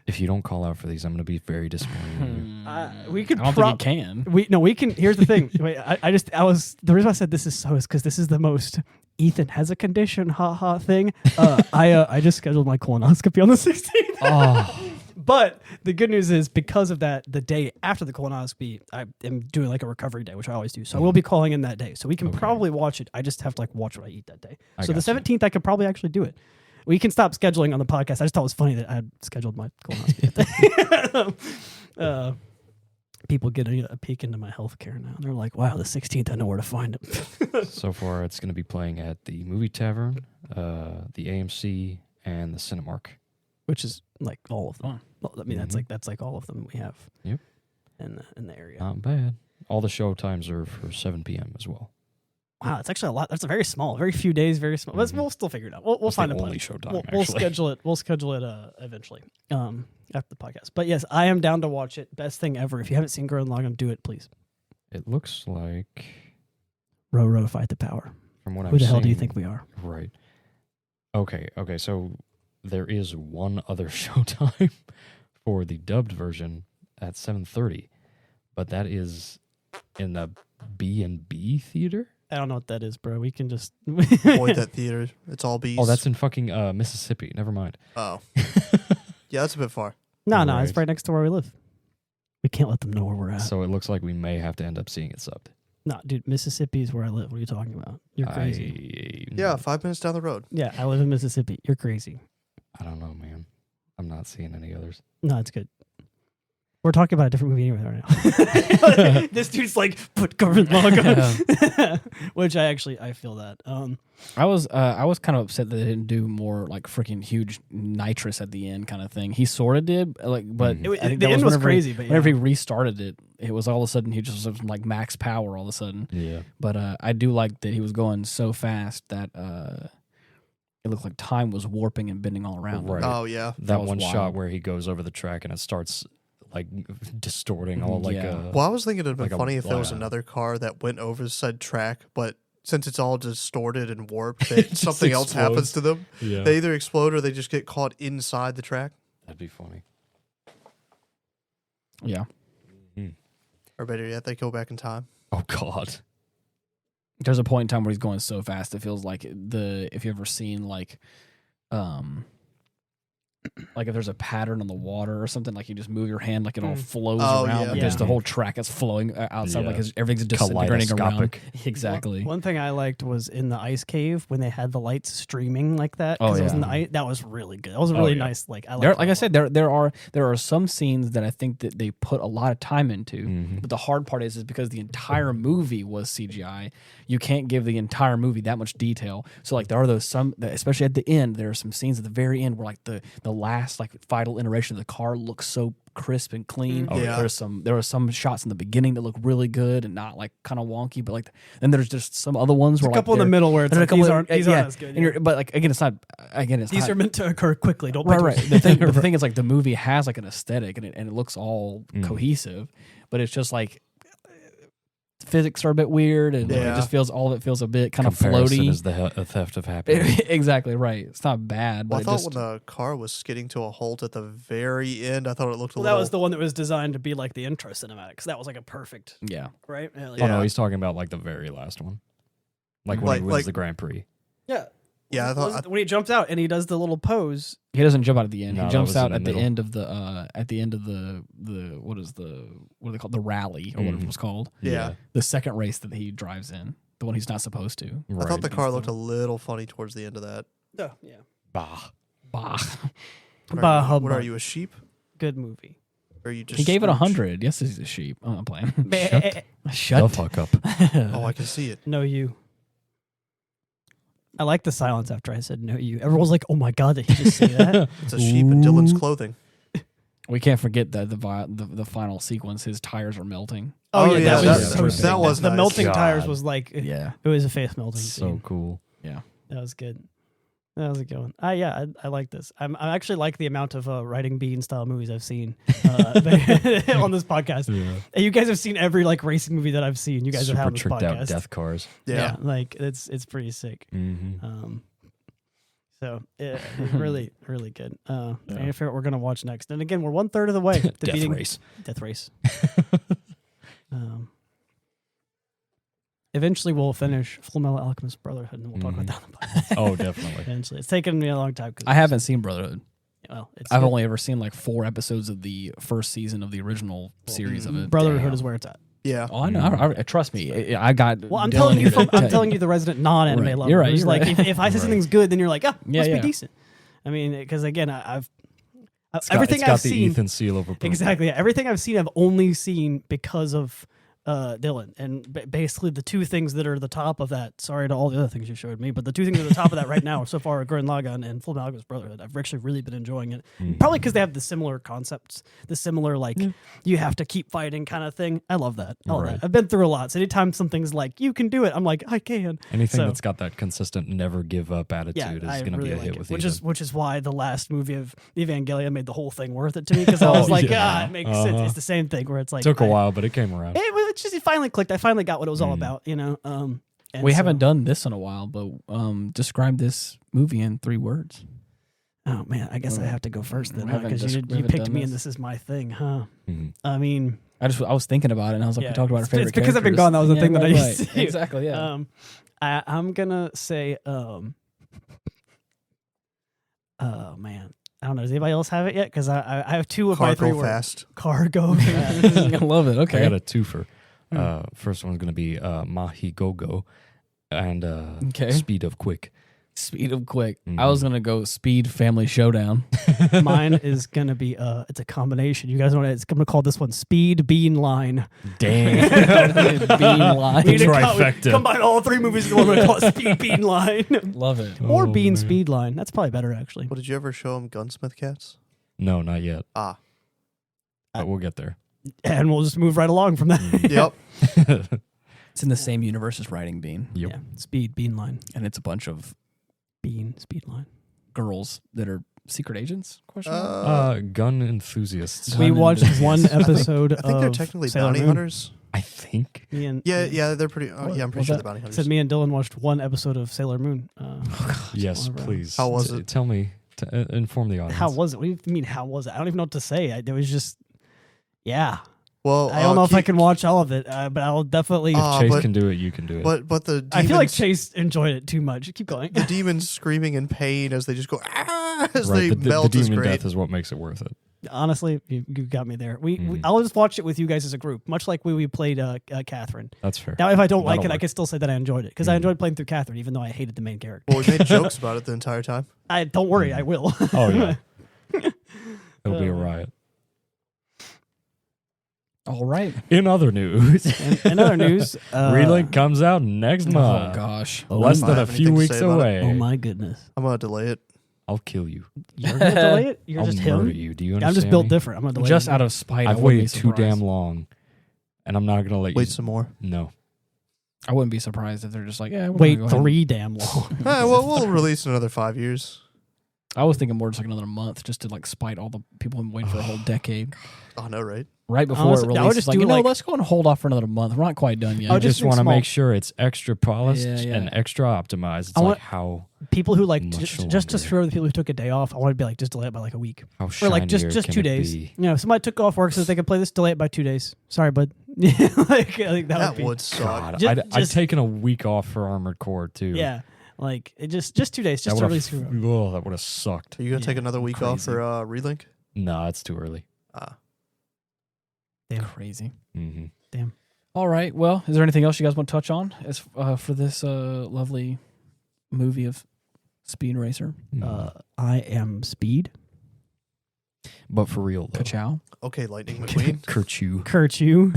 If you don't call out for these, I'm going to be very disappointed in you. We could I don't think you can. We can. Here's the thing. Wait, the reason I said this is so is because this is the most Ethan has a condition, thing. I just scheduled my colonoscopy on the 16th. Oh. But the good news is because of that, the day after the colonoscopy, I am doing a recovery day, which I always do. So I will be calling in that day. So we can probably watch it. I just have to watch what I eat that day. So the 17th, I could probably actually do it. We can stop scheduling on the podcast. I just thought it was funny that I had scheduled my colonoscopy that day. People getting a peek into my healthcare now. They're like, wow, the 16th, I know where to find it. So far, it's going to be playing at the Movie Tavern, the AMC, and the Cinemark. Which is like all of them. Well, I mean, that's like all of them we have. Yep. In the area. Not bad. All the show times are for 7 p.m. as well. Wow, that's actually a lot. That's a very small, very few days, very small. We'll still figure it out. We'll find a plan. Showtime, we'll schedule it. We'll schedule it eventually after the podcast. But yes, I am down to watch it. Best thing ever. If you haven't seen Gurren Lagann, do it, please. It looks like Row, fight the power. From what Who the hell do you think we are? Right. Okay. So there is one other showtime for the dubbed version at 7:30, but that is in the B&B theater. I don't know what that is, bro. We can just avoid that theater. It's all bees. Oh, that's in fucking Mississippi. Never mind. Oh. Yeah, that's a bit far. No, it's right next to where we live. We can't let them know where we're at. So it looks like we may have to end up seeing it subbed. No, dude, Mississippi is where I live. What are you talking about? You're crazy. Yeah, 5 minutes down the road. Yeah, I live in Mississippi. You're crazy. I don't know, man. I'm not seeing any others. No, it's good. We're talking about a different movie anyway right now. This dude's like, put Gurren Lagann. Which I feel that. I was kind of upset that they didn't do more like freaking huge nitrous at the end kind of thing. He sort of did, but I think the end was crazy. But whenever he restarted it, it was all of a sudden he just was like max power all of a sudden. Yeah. But I do like that he was going so fast that it looked like time was warping and bending all around. Right. Oh yeah, that was one wild. shot where he goes over the track and it starts like distorting all like a... Well, I was thinking it would have like been funny if there was wow. another car that went over said track, but since it's all distorted and warped, that something else happens to them. Yeah. They either explode or they just get caught inside the track. That'd be funny. Yeah. Or better yet, they go back in time. Oh, God. There's a point in time where he's going so fast it feels like if you ever seen like if there's a pattern on the water or something, like you just move your hand, like it all flows around. Like there's the whole track is flowing outside, like everything's disintegrating around. Exactly. One thing I liked was in the ice cave when they had the lights streaming like that. It was in the ice. That was really good. That was a really nice. Like I said, there are some scenes that I think that they put a lot of time into. But the hard part is because the entire movie was CGI. You can't give the entire movie that much detail. So like there are especially at the end, there are some scenes at the very end where like the last like final iteration of the car looks so crisp and clean. There are some shots in the beginning that look really good and not like kind of wonky, but like then there's just some other ones where a couple in the middle where it's like these aren't as good. But like again, it's not these are meant to occur quickly. Don't right. The thing is like the movie has like an aesthetic and it looks all cohesive, but it's just like physics are a bit weird and it just feels all of it feels a bit kind of floaty. Is the theft of happiness. Exactly right. It's not bad. But I thought when the car was skidding to a halt at the very end, I thought it looked a little. That was the one that was designed to be like the intro cinematic. Because that was like a perfect. Right. Oh no, he's talking about like the very last one, like when he wins the Grand Prix. Yeah. Yeah, I thought when he jumps out and he does the little pose. He doesn't jump out at the end. No, he jumps out at the end of the what are they called? The rally or whatever it was called. Yeah. The second race that he drives in, the one he's not supposed to. I thought the car looked a little funny towards the end of that. Oh, yeah. Bah. What are you, a sheep? Good movie. Or are you just he gave it 100. Yes, he's a sheep. Oh, I'm playing. Shut the fuck up. Oh, I can see it. No, you. I like the silence after I said no you. Everyone's like, oh my God, did he just say that? It's a sheep in Dylan's clothing. We can't forget that the final sequence, his tires are melting. Oh yeah, that was the nice. melting tires was like, it was a face melting so scene. Cool. Yeah. That was good. That was a good one. I like this. I actually like the amount of writing bean style movies I've seen on this podcast. Yeah. And you guys have seen every like racing movie that I've seen. You guys have had on this podcast. Out death cars. Yeah, like it's pretty sick. So really, really good. I figure what we're gonna watch next. And again, we're 1/3 of the way to beating Death Race. Eventually, we'll finish Fullmetal Alchemist Brotherhood, and we'll talk about that on the podcast. Oh, definitely. Eventually, it's taken me a long time. I haven't seen Brotherhood. Well, I've only ever seen like 4 episodes of the first season of the original series of it. Brotherhood is where it's at. Yeah. Oh, I know. I trust me. I got. Well, I'm telling you the resident non-anime lover. You're right. You're like, right. If I say something's good, then you're like, must be decent. I mean, because again, everything I've seen. The Ethan seal of approval. Exactly. Everything I've seen, I've only seen because of Dylan, and basically the 2 things that are the top of that. Sorry to all the other things you showed me, but the 2 things at the top of that right now so far are Gurren Lagann and Fullmetal Alchemist Brotherhood. I've actually really been enjoying it, probably because they have the similar concepts, the similar you have to keep fighting kind of thing. I love that. All that. I've been through a lot, so anytime something's like you can do it, I'm like I can. Anything that's got that consistent never give up attitude is going to be a hit with you. Which is why the last movie of Evangelion made the whole thing worth it to me, because I was like, it makes sense. It's the same thing where it's like took a while, but it came around. It finally clicked. I finally got what it was all about, you know. We haven't done this in a while, but describe this movie in 3 words. Oh man, I guess I have to go first then, because you picked me and this is my thing, huh? I mean, I was thinking about it and I was like, we talked about our favorite. It's because I've been gone. That was the thing that I used to do. Exactly. Yeah. I'm gonna say, oh man. I don't know. Does anybody else have it yet? Because I have 2 of my 3 words. Fast. Cargo fast. I love it. Okay. I got a twofer. First one's going to be Mahi Gogo and Speed of Quick. Speed of Quick. I was going to go Speed Family Showdown. Mine is going to be, it's a combination. You guys know what I'm going to call this one Speed Bean Line. Damn. Bean Line. Trifecta. Combine all 3 movies and I'm going to call it Speed Bean Line. Love it. Or Bean Speed Line. That's probably better, actually. Well, did you ever show him Gunsmith Cats? No, not yet. But we'll get there. And we'll just move right along from that. Yep. It's in the same universe as Riding Bean. Yep. Yeah. Speed Bean Line. And it's a bunch of Speed Line. Girls that are secret agents? Gun enthusiasts. We watched one episode I think they're technically bounty hunters. I think. Yeah, they're pretty. I'm pretty sure they're bounty hunters. Said me and Dylan watched one episode of Sailor Moon. Yes, please. How was it? Tell me. Inform the audience. How was it? What do you mean? How was it? I don't even know what to say. It was just, yeah. Well, I don't know if I can watch all of it, but I'll definitely. Chase can do it. You can do it. But the demons, I feel like Chase enjoyed it too much. Keep going. the demons screaming in pain as they just go as they the melt is demon great. death is what makes it worth it. Honestly, you got me there. I'll just watch it with you guys as a group, much like we played Catherine. That's fair. Now, if I don't like That'll it, I work. can still say that I enjoyed it because I enjoyed playing through Catherine, even though I hated the main character. Well, we made jokes about it the entire time. Don't worry, I will. Oh yeah, it'll be a riot. All right. In other news, In other news, Relink comes out next Oh month. gosh. Less I than a have few anything to weeks say about it. away. Oh my goodness! I'm gonna delay it. I'll kill you. You're gonna delay it. You're I'll just murder him. you. Do you understand? I'm just built me? different. I'm gonna delay Just it. out of spite, I've I wouldn't be waited too surprised. damn long, and I'm not gonna let Wait you. some more. No. I wouldn't be surprised if they're just like, yeah. Wait 3 damn long. Well, we'll release another 5 years. I was thinking more just like another month, just to like spite all the people who've been waiting for a whole decade. Oh no, right? Right before Honestly, it I would releases, just like, do, you know, like- let's go and hold off for another month. We're not quite done yet. I I would just just think want to small. make sure it's extra polished Yeah, yeah. and extra optimized. It's I like want- how People who like Much just to longer. throw the people who took a day off. I want to be like just delay it by like a week shinier or like just can 2 it days. be? You know, if somebody took off work so that they could play this, delay it by 2 days. Sorry, bud. like that That would be, would suck. God, Ju- I'd just- taken a week off for Armored Core too. yeah. Like it just 2 days, that just to would release. have sucked. Are you gonna take another week off crazy. for Relink? No, it's too early. Damn. Crazy. Mm-hmm. All right. Well, is there anything else you guys want to touch on as for this lovely movie of Speed Racer? I am Speed. But for real, though. Ka-chow. Okay, Lightning McQueen. Kerchew. Kurt you.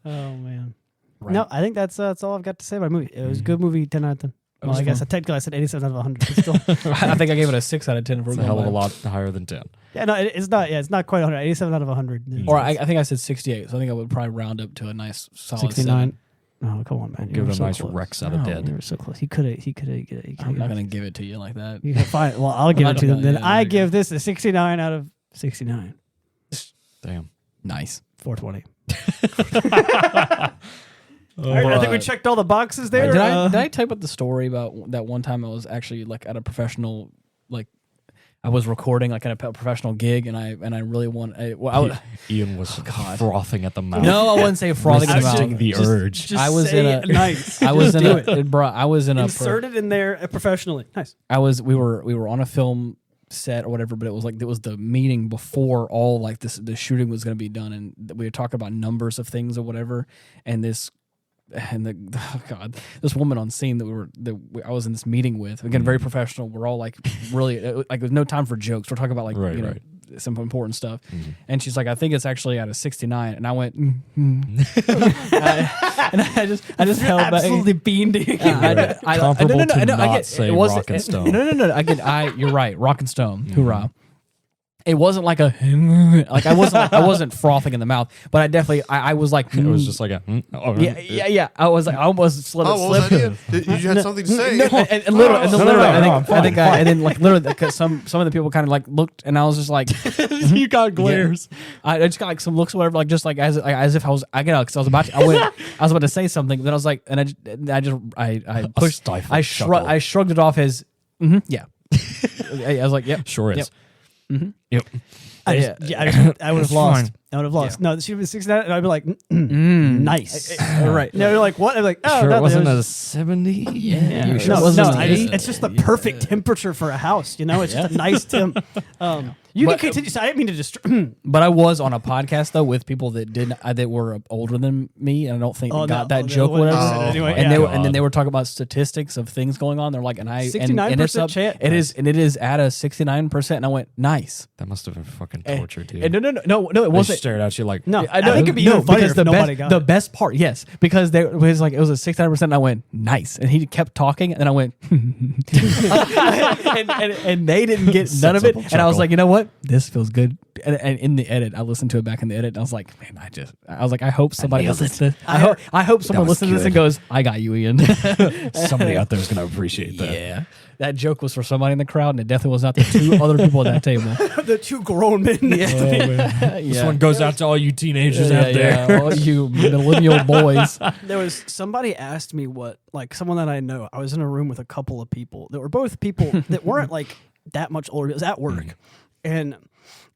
Oh man. Right. No, I think that's all I've got to say about the movie. It was a good movie, 10 out of 10. It Well, was I guess fun. technically I said 87 out of 100. But still. I think I gave it a 6 out of 10. If we're It's a going hell of a by- lot higher than 10. Yeah, no, it's not. Yeah, it's not quite 100. 87 out of 100. Or I think I said 68, so I think I would probably round up to a nice solid 69. Oh, come on, man. Give You it were a so nice close. Rex out of No. dead. You were so close. He could have. I'm not going to give it to you like that. You can find. Well, I'll give I it to don't them. know, Then yeah, I there you give this a 69 out of 69. Damn. Nice. 420. All right, I think we checked all the boxes there. Did I tell you about the story about that one time I was actually like at a professional, like I was recording like at a professional gig, and I really want. Ian was God. frothing at the mouth. No, I wouldn't say frothing in the Resisting mouth. the urge. Just I was say in a- it nice. I was Just in do a, it. bro. I was in a. Insert it in there professionally. Nice. We were on a film set or whatever, but it was the meeting before all like the shooting was going to be done, and we were talking about numbers of things or whatever, and this woman on scene I was in this meeting with, again, very professional. We're all like really like there's no time for jokes. We're talking about like Right. some important stuff, Mhm. and she's like, I think it's actually out of 69, and I went, I just held back. Absolutely beamed. Comparable to not say Rock and Stone. No. You're right. Rock and Stone. Hoorah. It wasn't like a like I wasn't frothing in the mouth, but I definitely I was like It was just like a. yeah. I was like I almost slid. Oh, what was that? You had something to say. No, and literally, No, I'm fine, and then like literally, because some of the people kind of like looked, and I was just like, You got glares. I just got like some looks or whatever, like just like as if I was, because I was about to, I was about to say something, but then I was like, and I pushed, stifled chuckle. I shrugged it off as, yeah. I was like, yep, Sure is. Yep. Mm-hmm. Yep. I would have lost. fine. I would have lost. No, she was 69, and I'd be like, nice. Right. No, you're like, what? I'm like, oh, Sure, it nothing. wasn't It a was- 70. Yeah. You No, sure it no, wasn't no, a- it's just the perfect temperature for a house. You know, it's just a nice temp. You But- can continue. So I didn't mean to just. But I was on a podcast though with people that were older than me, and I don't think Oh, got no. that Oh, joke. they Whatever. wouldn't have said it anyway, And yeah. they were, God. and then they were talking about statistics of things going on. They're like, and 69% it's chance. it is at a 69%, and I went nice. That must have been fucking And- torture, dude. And no, it They wasn't. stared at you like, No, I know think it'd be even funnier because if the nobody best got the it. best part, yes, because it was like it was a 69%, and I went nice, and he kept talking, and then I went, and they didn't get none of it, Sensible and I was chuckle. like, you know what, this feels good. And in the edit, I listened to it back in the edit, and I was like, man, I was like, I hope somebody nailed listens to this. I hope someone was listens to this and good. goes, I got you, Ian. somebody out there is going to appreciate that. Yeah, that joke was for somebody in the crowd, and it definitely was not the two other people at that table. The two grown men. Next to me. This one goes out to all you teenagers out there. all you millennial boys. There was somebody asked me what, like someone that I know. I was in a room with a couple of people that were both people that weren't like that much older. It was at work, and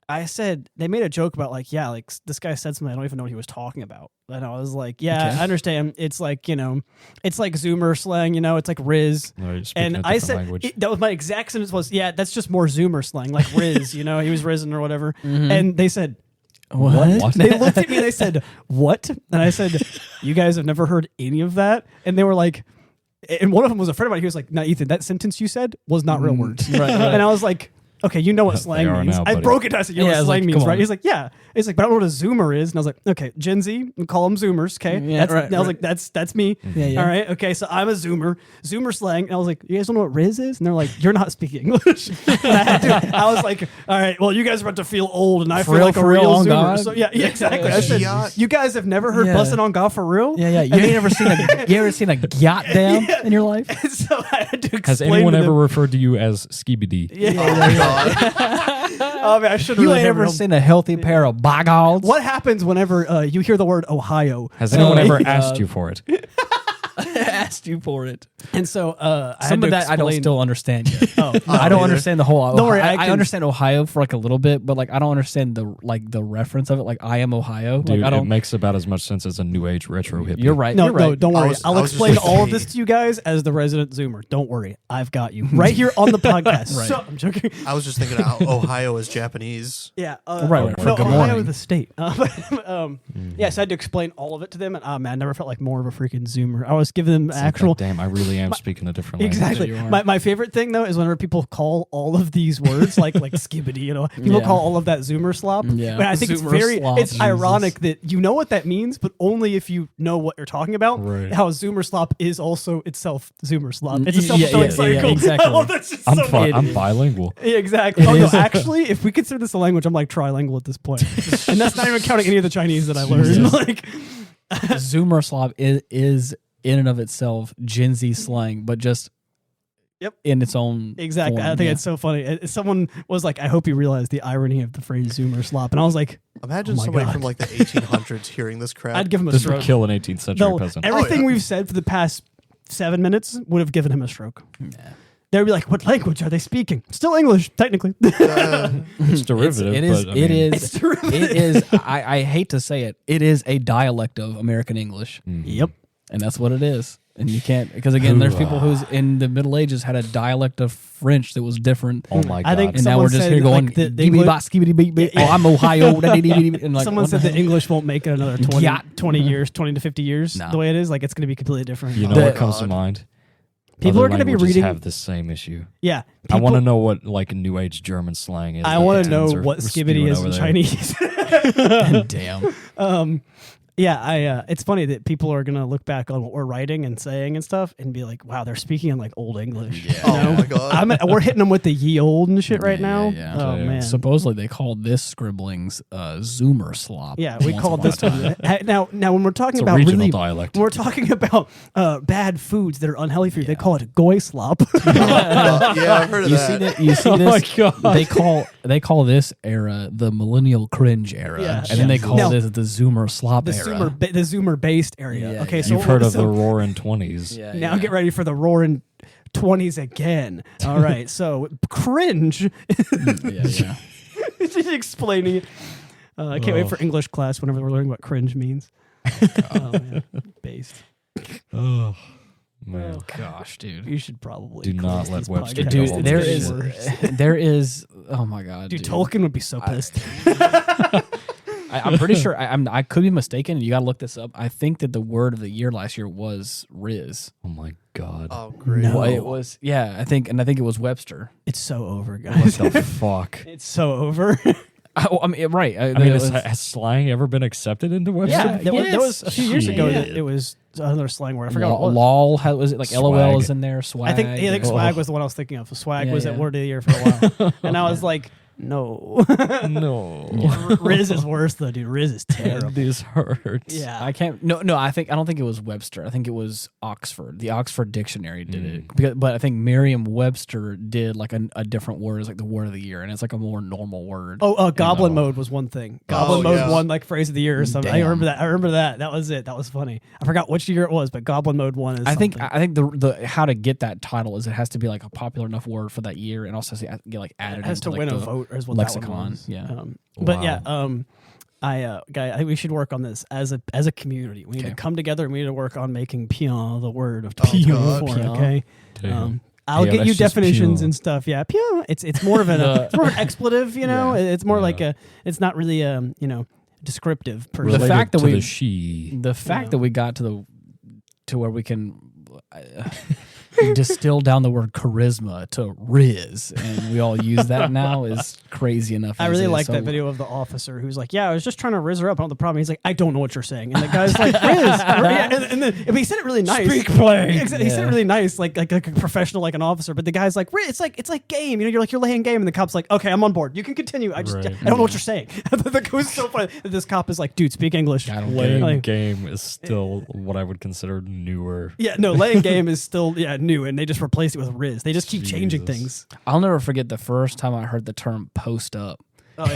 I said they made a joke about like this guy said something I don't even know what he was talking about, and I was like, I understand. It's like it's like Zoomer slang, it's like Riz. And I said that was my exact sentence was that's just more Zoomer slang, like Riz. He was Rizzing or whatever, and they said. What? They looked at me and they said, "What?" And I said, "You guys have never heard any of that?" And they were like, and one of them was a friend of mine. He was like, "No, Ethan, that sentence you said was not real words." Right. And I was like, "Okay, you know what slang means." I broke it down. I said, "You know what slang means, right?" He's like, "Yeah." He's like, "But I don't know what a Zoomer is." And I was like, "Okay, Gen Z, we call them Zoomers." Okay, I was like, "That's me." Yeah. All right. Okay, so I'm a Zoomer. Zoomer slang. And I was like, "You guys don't know what Riz is?" And they're like, "You're not speaking English." And I was like, "All right, well, you guys are about to feel old, and I feel like a real Zoomer." God? So yeah, exactly. I said, "You guys have never heard busting on God for real?" Yeah. You ain't ever seen a goddamn in your life. So I had to explain. Has anyone ever referred to you as Skibidi? Yeah. Oh my God. Oh man, I should. You ain't ever seen a healthy pair of bygones. What happens whenever you hear the word Ohio? Has anyone ever asked you for it? Asked you for it. And so some of that I don't still understand yet. I don't understand the whole. Don't worry, I understand Ohio for like a little bit, but like I don't understand the reference of it. Like I am Ohio. Dude, like, it makes about as much sense as a new age retro hippie. You're right. No, you're right. Don't worry. I'll explain all of this to you guys as the resident Zoomer. Don't worry, I've got you right here on the podcast. Right. So, I'm joking. I was just thinking Ohio is Japanese. Yeah. Right. No, good Ohio morning. is the state. Yes, I had to explain all of it to them, and man, I never felt like more of a freaking Zoomer. I was giving them actual. Damn, I really am speaking a different language. Exactly. My favorite thing though is whenever people call all of these words like skibbity, people call all of that Zoomer slop. Yeah. But I think Zoomer it's ironic that you know what that means, but only if you know what you're talking about. Right. How Zoomer slop is also itself Zoomer slop. It's a self-fulfilling cycle. Exactly. Oh, that's just so funny. I'm bilingual. Yeah, exactly. Oh no, actually, if we consider this a language, I'm like trilingual at this point, and that's not even counting any of the Chinese that I learned. Like Zoomer slop is in and of itself Gen Z slang, but just in its own exactly. form. I think it's so funny. Someone was like, "I hope you realize the irony of the phrase Zoomer slop," and I was like, imagine somebody from like the 1800s hearing this crap. I'd give him a This stroke. would kill an 18th century peasant. Everything we've said for the past 7 minutes would have given him a stroke. Yeah. They'd be like, "What language are they speaking?" Still English, technically. It's derivative. It is. I hate to say it. It is a dialect of American English. Yep. And that's what it is. And you can't, because again, there's people who's in the Middle Ages had a dialect of French that was different. Oh my God. I think and now we're just here going, I'm Ohio. And like, someone said that English won't make it another 20 years, 20 to 50 years. No. The way it is, like it's going to be completely different. You know what comes to mind? People Other are going to be languages reading. have the same issue. Yeah. I want to know what like new age German slang is. I want to know what skibbity is in Chinese. Damn. Yeah, it's funny that people are gonna look back on what we're writing and saying and stuff and be like, "Wow, they're speaking in like old English." Yeah. Oh my God. We're hitting them with the ye old and shit right now. Yeah. Oh man. Supposedly they called this scribblings Zoomer slop. Yeah, we called this one. Now when we're talking It's a about regional dialect. when we're talking about bad foods that are unhealthy for you, they call it goy slop. Yeah, I've heard of that. You see Oh my this? God. They call this era the millennial cringe era, Yeah. and then they call Now, this the Zoomer slop the era. the Zoomer based area. Yeah, Okay, yeah. so You've heard of the roaring 20s. Yeah, now get ready for the roaring 20s again. All right, so cringe. yeah. Just explaining it. I can't wait for English class whenever we're learning what cringe means. Oh man, based. Oh, man. Gosh, dude. You should probably Do not close let this Webster podcast. go Dude, on there this is, there is. Oh my god, Dude, dude. Tolkien would be so pissed. I'm pretty sure. I could be mistaken. You got to look this up. I think that the word of the year last year was Riz. Oh my God. Oh, great. No. Well, it was. Yeah, I think it was Webster. It's so over, What guys. the fuck? It's so over. I mean, right. I mean, has slang ever been accepted into Webster? Yeah, that was a few years ago. Yeah. That it was another slang word. I forgot what it was. Lol. How was it? Like Swag. LOL is in there. Swag. I think swag was the one I was thinking of. So swag was at word of the year for a while, and I was like, no, No. Riz is worse though, dude. Riz is terrible. This hurts. Yeah, I can't. No. I don't think it was Webster. I think it was Oxford. The Oxford Dictionary did it. But I think Merriam-Webster did like a different word as like the word of the year, and it's like a more normal word. Oh, goblin mode was one thing. Goblin mode won like phrase of the year or something. Damn. I remember that. That was it. That was funny. I forgot which year it was, but goblin mode won. Is I think something. the how to get that title is it has to be like a popular enough word for that year, and also has to get like added. it has to into, win like, a vote quote is what Lexicon, that one was. yeah. But Wow. yeah, guy, I think we should work on this as a community. We need to come together and we need to work on making pion the word of 2024. Pion. Okay, Damn. I'll Yeah, get that's you just definitions pion. and stuff. Yeah, pion. It's more of it's more of an expletive. You know, it's more Yeah. like it's not really descriptive per se. Related fact that to we- the she. The fact that we got to where we can distill down the word charisma to Riz, and we all use that now is crazy enough. I as really is. like So- that video of the officer who's like, "Yeah, I was just trying to rizz her up on the problem." He's like, "I don't know what you're saying," and the guy's like, "Riz," and then but he said it really nice. Speak plain. He said it really nice, like a professional, like an officer. But the guy's like, "Riz, it's like game. You know, you're laying game," and the cop's like, "Okay, I'm on board. You can continue. I Right. don't know what you're saying." The was so funny. This cop is like, "Dude, speak English." I don't get Laying it. Like- game is still what I would consider newer. Yeah, no, laying game is still new, and they just replaced it with Riz. They just keep changing Jesus. things. I'll never forget the first time I heard the term "post up." Oh, yeah.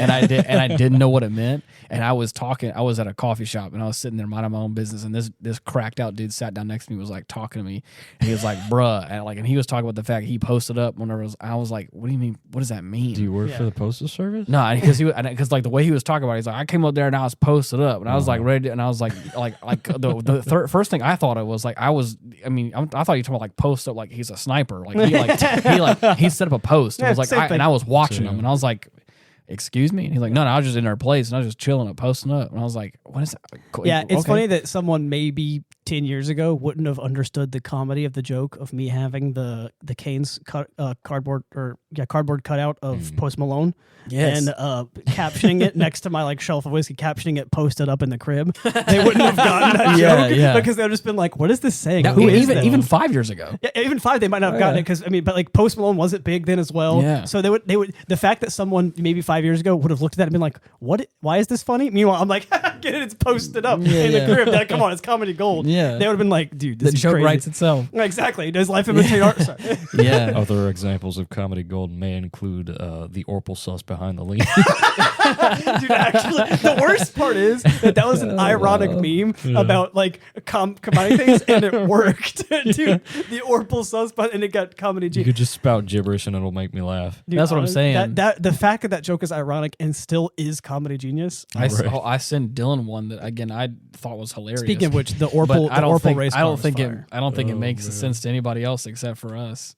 And I didn't know what it meant. And I was at a coffee shop and I was sitting there minding my own business. And this cracked out dude sat down next to me, was like talking to me. And he was like, bruh. And he was talking about the fact he posted up whenever I was like, what do you mean? What does that mean? Do you work Yeah. for the postal service? No, because like the way he was talking about it, he's like, I came up there and I was posted up, and I was like ready, and I was like the first thing I thought it was like I thought you were talking about like post up, like he's a sniper, he set up a post, and I was like, same thing. and I was watching Same. him, and I was like, excuse me, and he's like, no, I was just in our place, and I was just chilling up, posting up, and I was like, what is that? Yeah, it's Okay. funny that someone maybe 10 years ago wouldn't have understood the comedy of the joke of me having the Kane's cardboard cutout of Post Malone. Yes. And captioning it next to my shelf of whiskey, captioning it posted up in the crib. They wouldn't have gotten that Yeah, joke yeah. because they would have just been like, what is this saying? Now, Who is even that? even 5 years ago. Yeah, even 5 they might not have gotten it because but Post Malone wasn't big then as well. Yeah. So they would the fact that someone maybe 5 years ago would have looked at that and been like, "What? Why is this funny?" Meanwhile, I'm like, "Get it? It's posted up in the crib. Like, come on, it's comedy gold." Yeah. They would have been like, "Dude, this The is joke crazy." writes itself. Exactly. Does life imitate art? Sorry. Yeah. Other examples of comedy gold may include the Orpal sauce behind the lean. Dude, actually, the worst part is that was an ironic meme about combining things, and it worked. Dude, the Orpal sauce, and it got comedy. You could just spout gibberish and it'll make me laugh. Dude, That's what I'm saying. That the fact that joke is ironic and still is comedy genius. I sent Dylan one that again I thought was hilarious. Speaking of which, the But Orpal, I don't think race I car don't was think fire. I don't think it makes man. sense to anybody else except for us.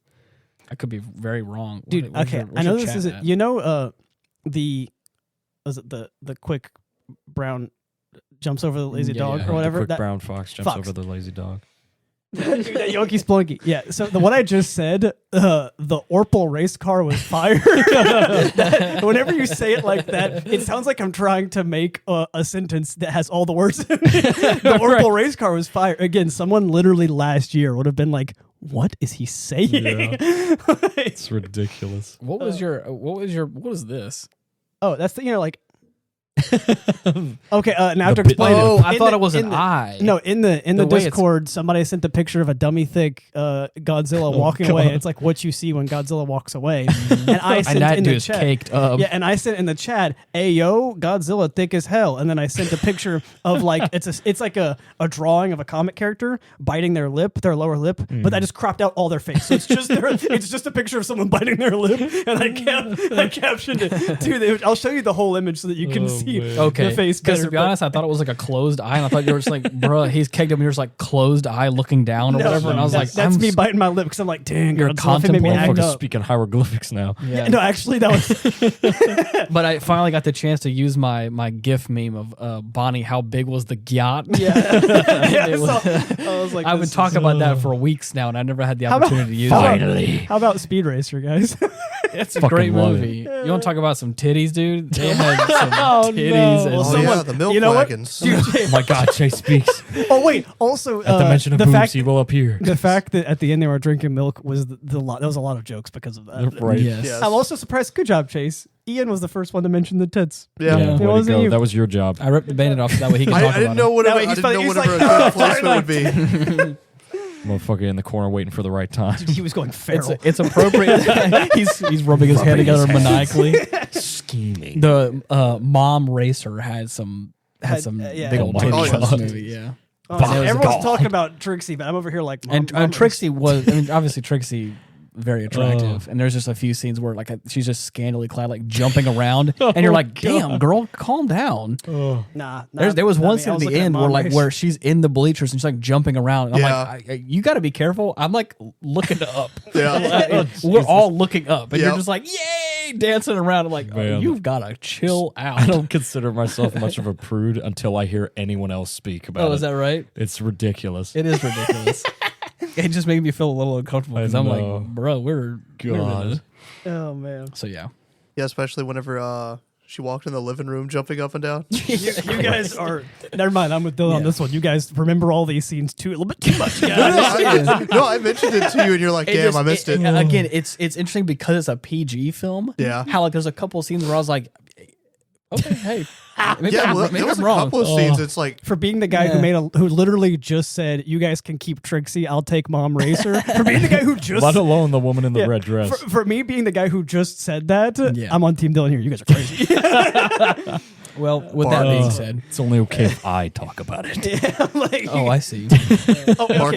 I could be very wrong, Dude. Where's Okay, your- I where's know your this chat is at? the quick brown jumps over the lazy Yeah, dog yeah. or whatever. The quick That, brown fox jumps Fox. over the lazy dog. dude, that Yonky Splunky. Yeah. So what I just said, the Orpal race car was fire. Whenever you say it like that, it sounds like I'm trying to make a sentence that has all the words in it. The Orpal race car was fire. Again, someone literally last year would have been like, "What is he saying?" Yeah. It's ridiculous. What was what is this? Oh, that's okay. Now I have to bit- explain Oh, it. I In thought the- it was in an the- eye. No, in the The way it's- Discord, somebody sent a picture of a dummy thick Godzilla walking away. It's like what you see when Godzilla walks away. And I sent and that in dude the is chat. caked up. Yeah, and I sent in the chat, "Ayo, Godzilla thick as hell." And then I sent a picture of it's like a drawing of a comic character biting their lower lip, but I just cropped out all their face. So it's just a picture of someone biting their lip, and I captioned it. Dude, I'll show you the whole image so that you can see man. Okay, the face because better. to be honest, I thought it was like a closed eye, and I thought you were just like, bruh, he's caked up, and you're just like closed eye looking down or whatever, and I was like, that's me biting my lip because I'm like, dang, You're Godzilla made me act Motherfucker's up. speaking hieroglyphics now. Yeah. No, actually, that was But I finally got the chance to use my GIF meme of Bonnie. How big was the gyat? yeah. It was- I was like, I've been this talking is- about that for weeks now, and I never had the How about- opportunity to use how it. about- How about Speed Racer, guys? It's a Fucking great love it. movie. You want to talk about some titties, dude? They had some Oh, titties. no. And Well, Oh some- yeah, the milk you know what? wagons. Oh my God, Chase speaks. Oh wait, also At the mention of the boobs, fact he will appear. the fact that at the end they were drinking milk was the lot. There was a lot of jokes because of that. Right. Yes. Yes. I'm also surprised. Good job, Chase. Ian was the first one to mention the tits. Yeah. Yeah. Way to wasn't go. you. That was your job. I ripped the bandit off so that way he can I talk didn't about know it. whatever. That way I he's didn't know he's whatever like, a good placement would be. Motherfucker in the corner waiting for the right time. He was going feral. It's appropriate. he's rubbing his hand together maniacally. Scheming. The mom racer had some yeah. big old Oh my titties in this God. movie. Yeah. Oh, It was everyone's God. talking about Trixie, but I'm over here like, And Trixie was, I mean, obviously Trixie very attractive. And there's just a few scenes where like she's just scantily clad, like jumping around, and you're like, "Damn, girl, calm down." Nah. There was one scene at the end where she's in the bleachers and she's like jumping around, and I'm like, "You got to be careful." I'm like looking up. We're all looking up, and you're just like, "Yay!" dancing around. I'm like, "Oh, you've got to chill out." I don't consider myself much of a prude until I hear anyone else speak about it. Oh, is that right? It's ridiculous. It is ridiculous. It just made me feel a little uncomfortable because I'm like, bro, we're God. Oh man. So yeah, especially whenever she walked in the living room jumping up and down. you guys are. Never mind. I'm with Dylan on this one. You guys remember all these scenes too a little bit too much. No, I mentioned it to you, and you're like, "Damn, I missed it." Again, it's interesting because it's a PG film. Yeah. How like there's a couple of scenes where I was like, okay, hey, maybe There I'm was a wrong. couple of scenes. It's like For being the guy who literally just said, "You guys can keep Trixie, I'll take Mom Racer." For being the guy who just Let alone the woman in the red dress. For me being the guy who just said that, I'm on Team Dylan here. You guys are crazy. Well, with that being said, it's only okay if I talk about it. oh, I see.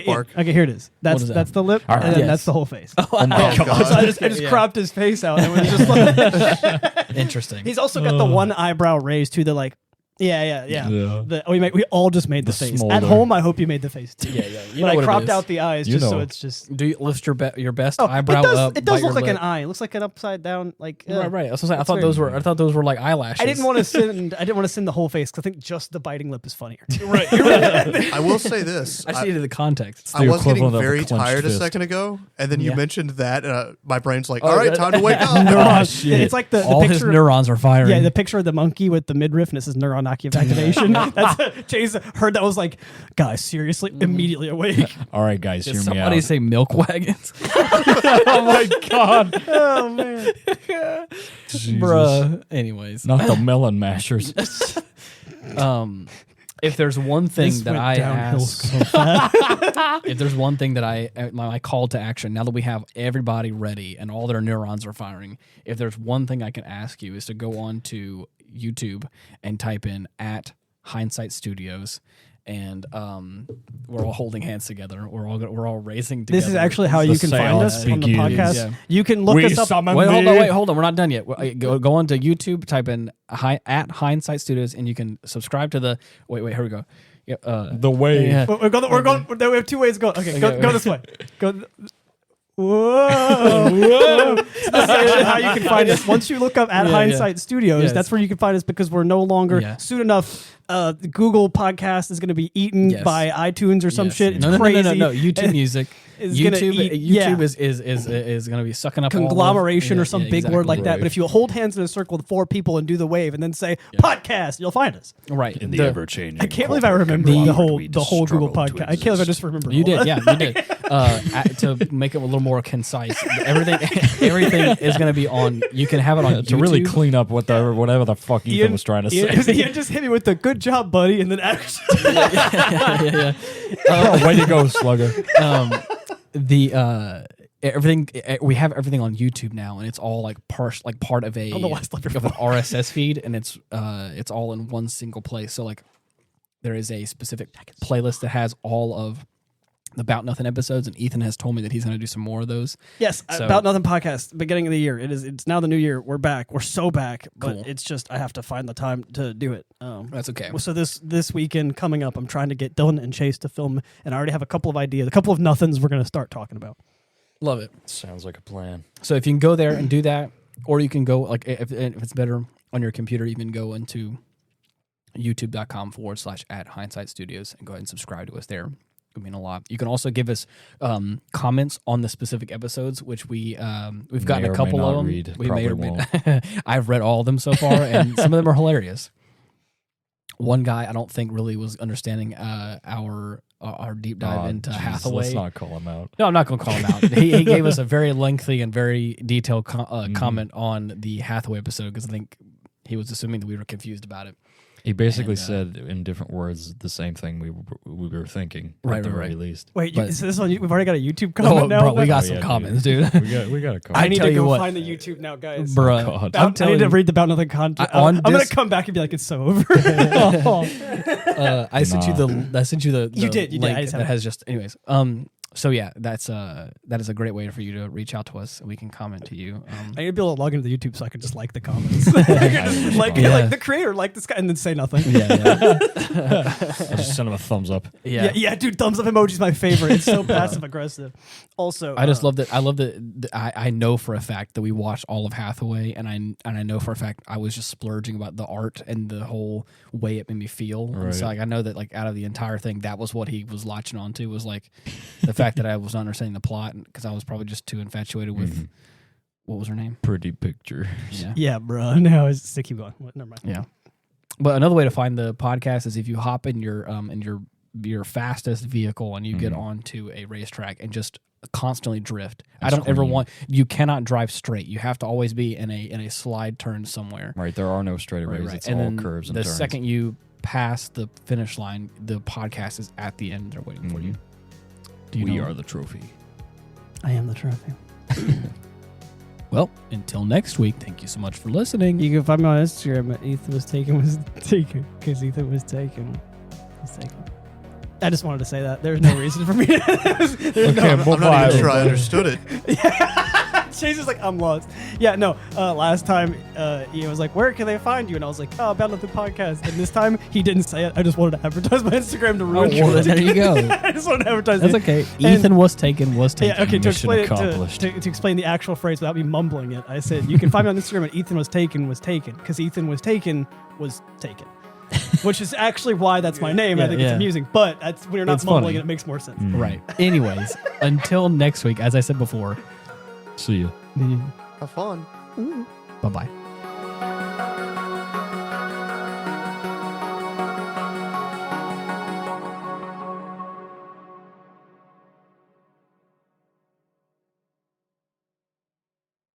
bark. Okay, here it is. What is that? That's the lip, All right. and then Yes. that's the whole face. Oh my God. God. So I just cropped his face out. And it was just like Interesting. he's also got the one eyebrow raised too. The like, yeah. We all just made the face. smolder. At home, I hope you made the face too. Yeah. You But know I what it cropped is. out the eyes You just so know. it's just. Do you lift your best Oh, eyebrow up? it does bite look your like an lip? eye. It looks like an upside down like. Right. That's what I'm saying. I It's thought very- those were like eyelashes. I didn't want to send the whole face because I think just the biting lip is funnier. Right. You're right. I will say this. I just needed the context. I the was getting equivalent of a very clenched tired a fist. second ago, and then you Yeah. mentioned that, and my brain's like, Oh, "All right, that- time to wake up." Neurons. shit. It's like the All his picture. neurons are firing. Yeah, the picture of the monkey with the midriff, and this is neuron activation. That's Chase heard that was like, guys, seriously, immediately awake. All right, guys, Did hear me somebody out. say milk wagons? Oh my God. Oh man, Jesus. Bruh. Anyways. Not the melon mashers. If there's one thing This that went I downhill ask, so fast. if there's one thing that my call to action, now that we have everybody ready and all their neurons are firing, if there's one thing I can ask you is to go on to YouTube and type in @Hindsight Studios, and we're all holding hands together. We're all raising together. This is actually how you can find seance us on the begins. podcast. Yeah. You can look us up. Wait, hold on. We're not done yet. Go on to YouTube, type in @Hindsight Studios, and you can subscribe to the. Wait, here we go. Yeah, The way. yeah. We're going. We have two ways to go. Okay, go this way. Go. Whoa! This is actually how you can find us. Once you look up @Hindsight Studios, Yes. that's where you can find us because we're no longer soon enough. Google Podcast is going to be eaten by iTunes or some Yes. shit. It's No. crazy. YouTube Music. Is gonna YouTube eat- is going to be sucking up conglomeration all or some of, big word like exactly. that. But if you hold hands in a circle with four people and do the wave and then say podcast, you'll find us. Right. In the ever-changing. I can't believe I remember the whole Google podcast. I can't believe I just remember. You did, yeah, you did. To make it a little more concise, everything is going to be on. You can have it on to YouTube. really clean up whatever the fuck Ethan was trying to say. Ian just hit me with the good job, buddy, and then actually. Oh, way to go, Slugger. Everything we have everything on YouTube now, and it's all like part of a I don't know why I slept your of an phone. RSS feed, and it's all in one single place. So like there is a specific playlist that has all of the About Nothing episodes, and Ethan has told me that he's going to do some more of those. Yes, So- About Nothing podcast, beginning of the year. It's now the new year. We're back. We're so back, but Cool. it's just I have to find the time to do it. That's okay. So this weekend coming up, I'm trying to get Dylan and Chase to film, and I already have a couple of ideas, a couple of nothings we're going to start talking about. Love it. Sounds like a plan. So if you can go there and do that, or you can go like if it's better on your computer, you can go into youtube.com/@Hindsight Studios and go ahead and subscribe to us there. It would mean a lot. You can also give us comments on the specific episodes, which we've gotten May a or couple may of not them. read. We Probably may or may I've read all of them so far, and some of them are hilarious. One guy I don't think really was understanding our deep dive into Jeez, Hathaway. Let's not call him out. No, I'm not going to call him out. He gave us a very lengthy and very detailed comment on the Hathaway episode because I think he was assuming that we were confused about it. He basically said in different words the same thing we were thinking at the very least. Wait, But- is this on? We've already got a YouTube comment now. Bro, we got Oh, some yeah, comments, dude. We got a comment. I need tell to you go what. find the YouTube now, guys. Bruh, God. I'm I telling need to you, read About Nothing content. on I'm gonna this- come back and be like, it's so over. I sent you the You did, link I just that haven't- has just anyways. So yeah, that is a great way for you to reach out to us, and we can comment to you. I need to be able to log into the YouTube so I can just like the comments, like the creator, like this guy, and then say nothing. Yeah. I'll just send him a thumbs up. Yeah, dude, thumbs up emoji is my favorite. It's so passive aggressive. Also, I just love that. I love that. I know for a fact that we watched all of Hathaway, and I know for a fact I was just splurging about the art and the whole way it made me feel. Right. And so like I know that like out of the entire thing, that was what he was latching onto, was like the fact that I was not understanding the plot because I was probably just too infatuated with what was her name? Pretty picture. Yeah, bro. No, it's stick keep going. Never mind. Yeah. But another way to find the podcast is if you hop in your fastest vehicle and you get onto a racetrack and just constantly drift. You cannot drive straight. You have to always be in a slide turn somewhere. Right. There are no straightaways. Right. It's and all then curves and the turns. second you pass the finish line, the podcast is at the end. They're waiting for you. We are the trophy. I am the trophy. Well, until next week, thank you so much for listening. You can find me on Instagram at Ethan was taken because Ethan was taken. I just wanted to say that. There's no reason for me to. I'm not even sure I understood it. Chase is like, I'm lost. Yeah, no. Last time he was like, where can they find you? And I was like, oh, Battle of the Podcast. And this time he didn't say it. I just wanted to advertise my Instagram to ruin it. There you go. I just wanted to advertise That's it. okay. Ethan was taken. Yeah, okay, to Mission explain accomplished. to explain the actual phrase without me mumbling it, I said, you can find me on Instagram at Ethan was taken, because Ethan was taken. Which is actually why that's my name. I think it's amusing. But that's when you're not mumbling it makes more sense. Right. Anyways, until next week, as I said before, See ya. Have fun. Bye-bye.